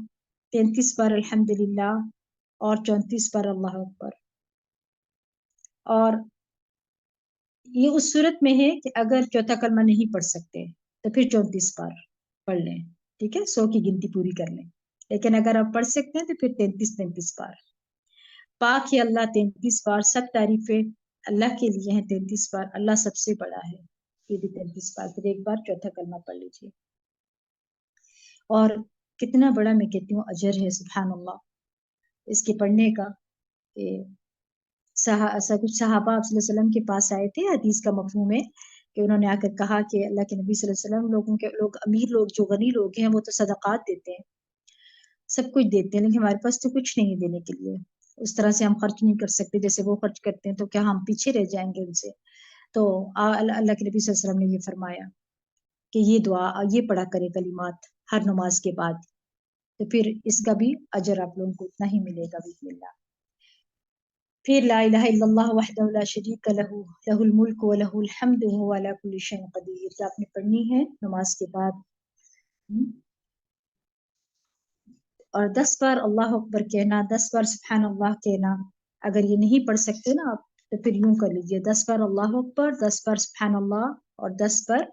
[SPEAKER 1] 33 بار الحمدللہ، اور 34 بار اللہ اکبر۔ اور یہ اس صورت میں ہے کہ اگر چوتھا کلمہ نہیں پڑھ سکتے تو پھر 34 بار پڑھ لیں، ٹھیک ہے، 100 کی گنتی پوری کر لیں۔ لیکن اگر آپ پڑھ سکتے ہیں تو پھر 33 بار۔ پاک ہے اللہ 33 بار، سب تعریفیں اللہ کے لیے ہیں 33 بار، اللہ سب سے بڑا ہے، یہ بھی 33 بار۔ پھر ایک بار چوتھا کلمہ پڑھ لیجیے۔ اور کتنا بڑا میں کہتی ہوں اجر ہے سبحان اللہ اس کے پڑھنے کا۔ کچھ صحابہ صلی اللہ علیہ وسلم کے پاس آئے تھے، حدیث کا مفہوم ہے کہ انہوں نے آ کر کہا کہ اللہ کے نبی صلی اللہ علیہ وسلم، لوگ امیر لوگ جو غنی لوگ ہیں وہ تو صدقات دیتے ہیں، سب کچھ دیتے ہیں، لیکن ہمارے پاس تو کچھ نہیں دینے کے لیے، اس طرح سے ہم خرچ نہیں کر سکتے جیسے وہ خرچ کرتے ہیں، تو کیا ہم پیچھے رہ جائیں گے ان سے؟ تو اللہ کے نبی صلی اللہ علیہ وسلم نے یہ فرمایا کہ یہ دعا یہ پڑھا کرے کلمات ہر نماز کے بعد، تو پھر اس کا بھی اجر آپ لوگوں کو اتنا ہی ملے گا باذن اللہ۔ پھر لا الہ الا اللہ وحدہ لا شریک لہ، لہ الملک ولہ الحمد وہو علی کل شیء قدیر، جو آپ نے پڑھنی ہے نماز کے بعد۔ اور 10 بار اللہ اکبر کہنا، 10 بار سبحان اللہ کہنا۔ اگر یہ نہیں پڑھ سکتے نا آپ تو پھر یوں کر لیجئے، 10 بار اللہ اکبر، 10 بار سبحان اللہ، اور 10 بار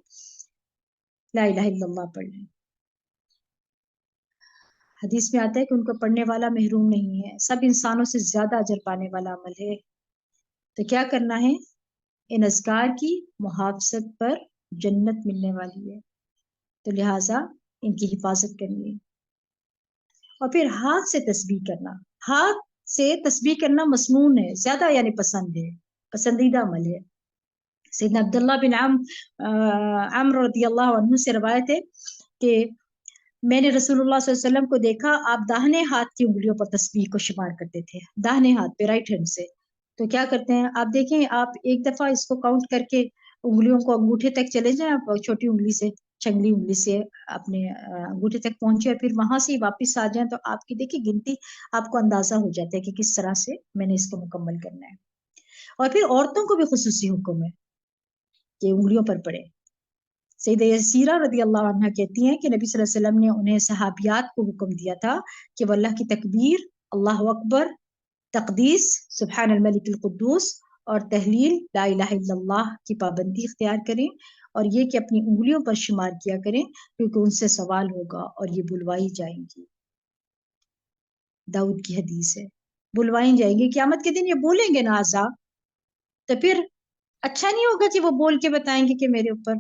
[SPEAKER 1] لا الہ الا اللہ پڑھ لیں۔ حدیث میں آتا ہے کہ ان کو پڑھنے والا محروم نہیں ہے، سب انسانوں سے زیادہ اجر پانے والا عمل ہے۔ تو کیا کرنا ہے؟ ان اذکار کی محافظت پر جنت ملنے والی ہے، تو لہٰذا ان کی حفاظت کرنی ہے۔ اور پھر ہاتھ سے تسبیح کرنا، ہاتھ سے تسبیح کرنا مسنون ہے، زیادہ یعنی پسند ہے، پسندیدہ عمل ہے۔ سیدنا عبداللہ بن عمرو رضی اللہ عنہ سے روایت ہے کہ میں نے رسول اللہ صلی اللہ علیہ وسلم کو دیکھا، آپ داہنے ہاتھ کی انگلیوں پر تسبیح کو شمار کرتے تھے، داہنے ہاتھ پہ، رائٹ ہینڈ سے۔ تو کیا کرتے ہیں آپ دیکھیں، آپ ایک دفعہ اس کو کاؤنٹ کر کے انگلیوں کو انگوٹھے تک چلے جائیں، آپ چھوٹی انگلی سے، چھنگلی انگلی سے اپنے انگوٹھے تک پہنچے، اور پھر وہاں سے واپس آ جائیں، تو آپ کی دیکھیں گنتی آپ کو اندازہ ہو جاتا ہے کہ کس طرح سے میں نے اس کو مکمل کرنا ہے۔ اور پھر عورتوں کو بھی خصوصی حکم ہے کہ انگلیوں پر پڑے. سیدہ یسیرہ رضی اللہ عنہ کہتی ہیں کہ نبی صلی اللہ علیہ وسلم نے انہیں صحابیات کو حکم دیا تھا کہ وہ اللہ کی تکبیر، اللہ اکبر، تقدیس سبحان الملک القدوس اور تحلیل لا الہ الا اللہ کی پابندی اختیار کریں، اور یہ کہ اپنی انگلیوں پر شمار کیا کریں کیونکہ ان سے سوال ہوگا اور یہ بلوائی جائیں گی. داؤد کی حدیث ہے، بلوائی جائیں گی قیامت کے دن. یہ بولیں گے نا اعضاء، تو پھر اچھا نہیں ہوگا کہ وہ بول کے بتائیں گے کہ میرے اوپر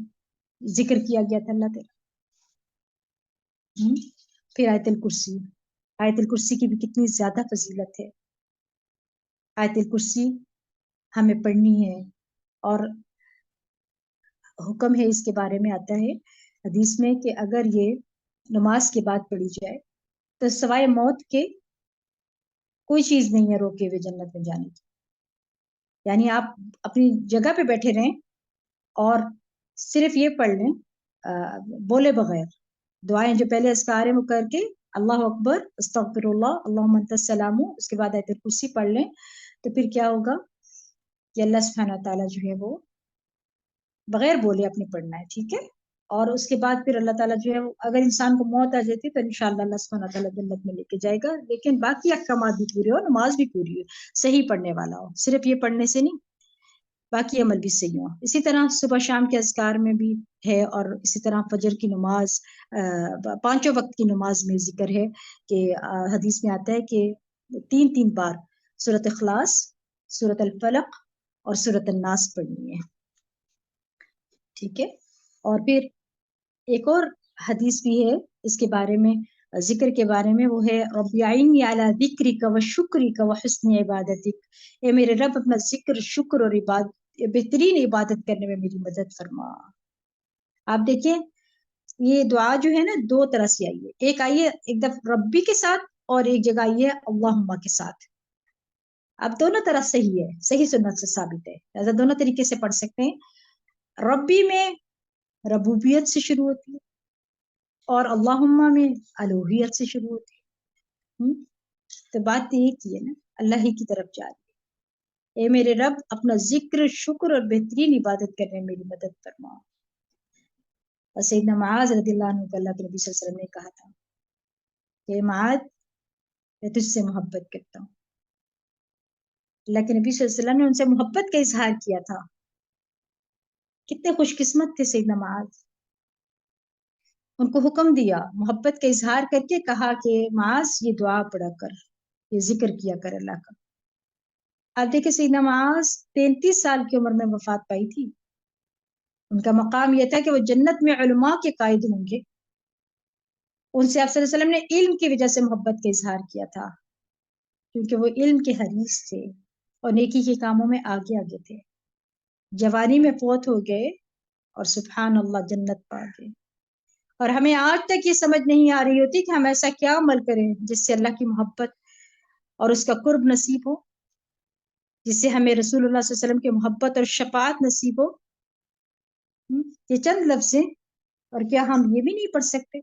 [SPEAKER 1] ذکر کیا گیا تھا اللہ تعالیٰ. پھر آیت الکرسی. آیت الکرسی کی بھی کتنی زیادہ فضیلت ہے. آیت الکرسی ہمیں پڑھنی ہے، اور حکم ہے اس کے بارے میں آتا ہے حدیث میں کہ اگر یہ نماز کے بعد پڑھی جائے تو سوائے موت کے کوئی چیز نہیں ہے روکے ہوئے جنت میں جانے کی. یعنی آپ اپنی جگہ پہ بیٹھے رہیں اور صرف یہ پڑھ لیں بولے بغیر دعائیں جو پہلے اذکار ہیں وہ کر کے اللہ اکبر استغفر اللہ اللہم انت السلام، اس کے بعد آیت الکرسی پڑھ لیں، تو پھر کیا ہوگا کہ اللہ سبحانہ تعالیٰ جو ہے وہ بغیر بولے اپنے پڑھنا ہے، ٹھیک ہے. اور اس کے بعد پھر اللہ تعالیٰ جو ہے اگر انسان کو موت آ جاتی تو انشاءاللہ اللہ سبحانہ تعالیٰ جنت میں لے کے جائے گا، لیکن باقی احکامات بھی پورے ہو، نماز بھی پوری ہو، صحیح پڑھنے والا ہو، صرف یہ پڑھنے سے نہیں، باقی عمل بھی صحیح ہو. اسی طرح صبح شام کے اذکار میں بھی ہے، اور اسی طرح فجر کی نماز، پانچوں وقت کی نماز میں ذکر ہے کہ حدیث میں آتا ہے کہ 3 بار سورۃ اخلاص، سورۃ الفلق اور سورۃ الناس پڑھنی ہے، ٹھیک ہے. اور پھر ایک اور حدیث بھی ہے اس کے بارے میں، ذکر کے بارے میں، وہ ہے رب اعنی علی ذکرک و شکرک و حسن عبادتک، اے میرے رب اپنا ذکر، شکر اور بہترین عبادت کرنے میں میری مدد فرما. آپ دیکھیں یہ دعا جو ہے نا 2 طرح سے آئی ہے، ایک آئی ہے ایک دفعہ ربی کے ساتھ اور ایک جگہ آئی ہے اللہم کے ساتھ. اب دونوں طرح صحیح ہے، صحیح سنت سے ثابت ہے، لہذا دونوں طریقے سے پڑھ سکتے ہیں. ربی میں ربوبیت سے شروع ہوتی ہے اور اللہم میں الوہیت سے شروع ہوتی ہے. تو بات یہ کی ہے نا، اللہ ہی کی طرف جا رہی ہے. اے میرے رب اپنا ذکر، شکر اور بہترین عبادت کرنے میں میری مدد فرما. اور سیدنا معاذ رضی اللہ عنہ کو اللہ کے نبی صلی اللہ علیہ وسلم نے کہا تھا کہ معاذ میں تجھ سے محبت کرتا ہوں. اللہ کے نبی صلی اللہ علیہ وسلم نے ان سے محبت کا اظہار کیا تھا. کتنے خوش قسمت تھے سیدنا معاذ. ان کو حکم دیا، محبت کا اظہار کر کے کہا کہ معاذ یہ دعا پڑھا کر، یہ ذکر کیا کر اللہ کا. آپ دیکھیں سیدنا معاذ 33 سال کی عمر میں وفات پائی تھی. ان کا مقام یہ تھا کہ وہ جنت میں علماء کے قائد ہوں گے. ان سے آپ صلی اللہ علیہ وسلم نے علم کی وجہ سے محبت کا اظہار کیا تھا، کیونکہ وہ علم کے حریص تھے اور نیکی کے کاموں میں آگے آگے تھے. جوانی میں فوت ہو گئے اور سبحان اللہ جنت پا گئے. اور ہمیں آج تک یہ سمجھ نہیں آ رہی ہوتی کہ ہم ایسا کیا عمل کریں جس سے اللہ کی محبت اور اس کا قرب نصیب ہو، جس سے ہمیں رسول اللہ صلی اللہ علیہ وسلم کی محبت اور شفاعت نصیب ہو. یہ چند لفظ ہیں، اور کیا ہم یہ بھی نہیں پڑھ سکتے؟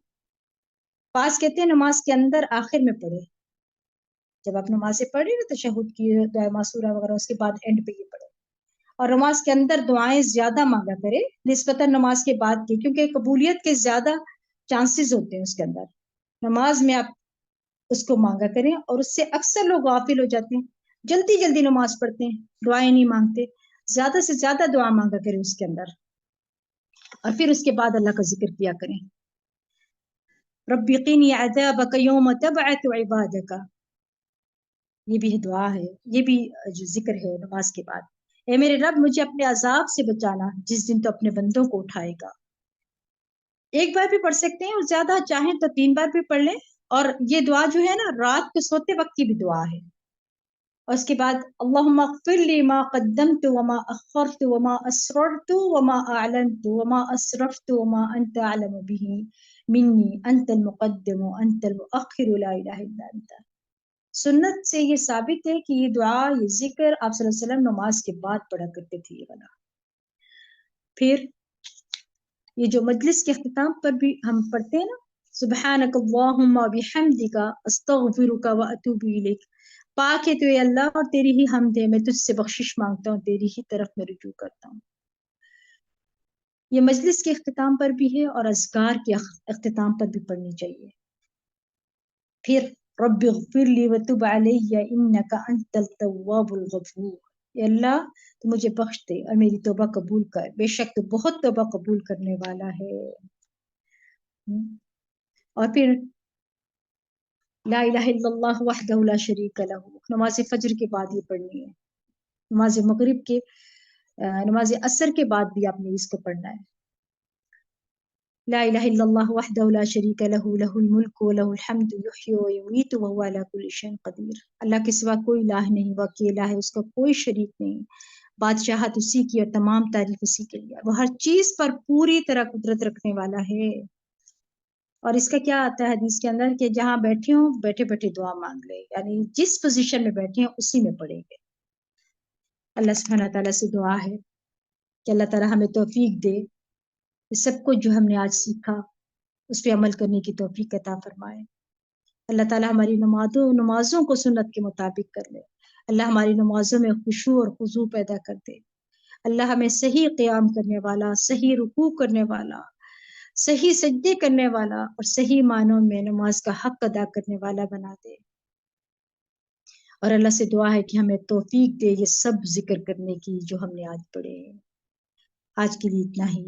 [SPEAKER 1] بعض کہتے ہیں نماز کے اندر آخر میں پڑھے، جب آپ نماز سے پڑھے نا تشہد کی دعائے معصورہ وغیرہ، اس کے بعد اینڈ پہ یہ پڑھے. اور نماز کے اندر دعائیں زیادہ مانگا کرے نسبتاً نماز کے بعد کی، کیونکہ قبولیت کے زیادہ چانسز ہوتے ہیں اس کے اندر. نماز میں آپ اس کو مانگا کریں، اور اس سے اکثر لوگ غافل ہو جاتے ہیں، جلدی جلدی نماز پڑھتے ہیں، دعائیں نہیں مانگتے. زیادہ سے زیادہ دعا مانگا کریں اس کے اندر، اور پھر اس کے بعد اللہ کا ذکر کیا کریں. رب قنی عذابک یوم تبعث عبادک، یہ بھی دعا ہے، یہ بھی جو ذکر ہے نماز کے بعد. اے میرے رب مجھے اپنے عذاب سے بچانا جس دن تو اپنے بندوں کو اٹھائے گا. ایک بار بھی پڑھ سکتے ہیں، اور زیادہ چاہیں تو 3 بار بھی پڑھ لیں. اور یہ دعا جو ہے نا رات کو سوتے وقت کی بھی دعا ہے. اور اس کے بعد اللہم اغفر لی ما قدمت وما اخرت وما اسررت وما اعلنت وما اسرفت وما انت اعلم به منی انت المقدم انت المؤخر لا الہ الا انت. سنت سے یہ ثابت ہے کہ یہ دعا، یہ ذکر آپ صلی اللہ علیہ وسلم نماز کے بعد پڑھا کرتے تھے. یہ والا پھر یہ جو مجلس کے اختتام پر بھی ہم پڑھتے ہیں نا سبحانک اللہم بحمدک استغفرک واتوب الیک، پاک ہے تو اے اللہ اور تیری ہی حمد ہے، میں تجھ سے بخشش مانگتا ہوں، تیری ہی طرف میں رجوع کرتا ہوں۔ یہ مجلس کے اختتام پر بھی ہے اور اذکار کے اختتام پر بھی پڑھنی چاہیے۔ پھر رب اغفر لی وتب علی انک انت التواب الغفور، اے اللہ تو مجھے بخش دے اور میری توبہ قبول کر، بے شک تو بہت توبہ قبول کرنے والا ہے۔ اور پھر لا الہ الا اللہ وحدہ لا شریک لہ، نماز فجر کے بعد یہ پڑھنی ہے، نماز مغرب کے نماز عصر کے بعد بھی آپ نے اس کو پڑھنا ہے۔ لا الہ الا اللہ وحدہ لا شریک لہ لہ الملک و لہ الحمد یحیی و یمیت وہو علی کل شیء قدیر، اللہ کے سوا کوئی الہ نہیں، وہ اکیلا ہے، اس کا کوئی شریک نہیں، بادشاہت اسی کی اور تمام تعریف اسی کے لیے، وہ ہر چیز پر پوری طرح قدرت رکھنے والا ہے۔ اور اس کا کیا آتا ہے حدیث کے اندر کہ جہاں بیٹھے ہوں بیٹھے بیٹھے دعا مانگ لے، یعنی جس پوزیشن میں بیٹھے ہیں اسی میں پڑھیں گے۔ اللہ سبحانہ تعالیٰ سے دعا ہے کہ اللہ تعالیٰ ہمیں توفیق دے، سب کچھ جو ہم نے آج سیکھا اس پہ عمل کرنے کی توفیق عطا فرمائے۔ اللہ تعالیٰ ہماری نمازوں کو سنت کے مطابق کر لے، اللہ ہماری نمازوں میں خشوع اور خضوع پیدا کر دے، اللہ ہمیں صحیح قیام کرنے والا، صحیح رکوع کرنے والا، صحیح سجدے کرنے والا اور صحیح معنوں میں نماز کا حق ادا کرنے والا بنا دے۔ اور اللہ سے دعا ہے کہ ہمیں توفیق دے یہ سب ذکر کرنے کی جو ہم نے آج پڑھے۔ آج کے لیے اتنا ہی،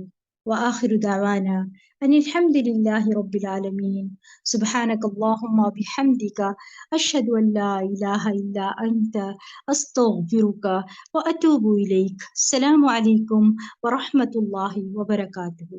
[SPEAKER 1] وآخر دعوانا ان الحمد للہ رب العالمین، سبحانک اللہم بحمدک اشہد ان لا الہ الا انت استغفرک واتوب الیک۔ السلام علیکم ورحمۃ اللہ وبرکاتہ۔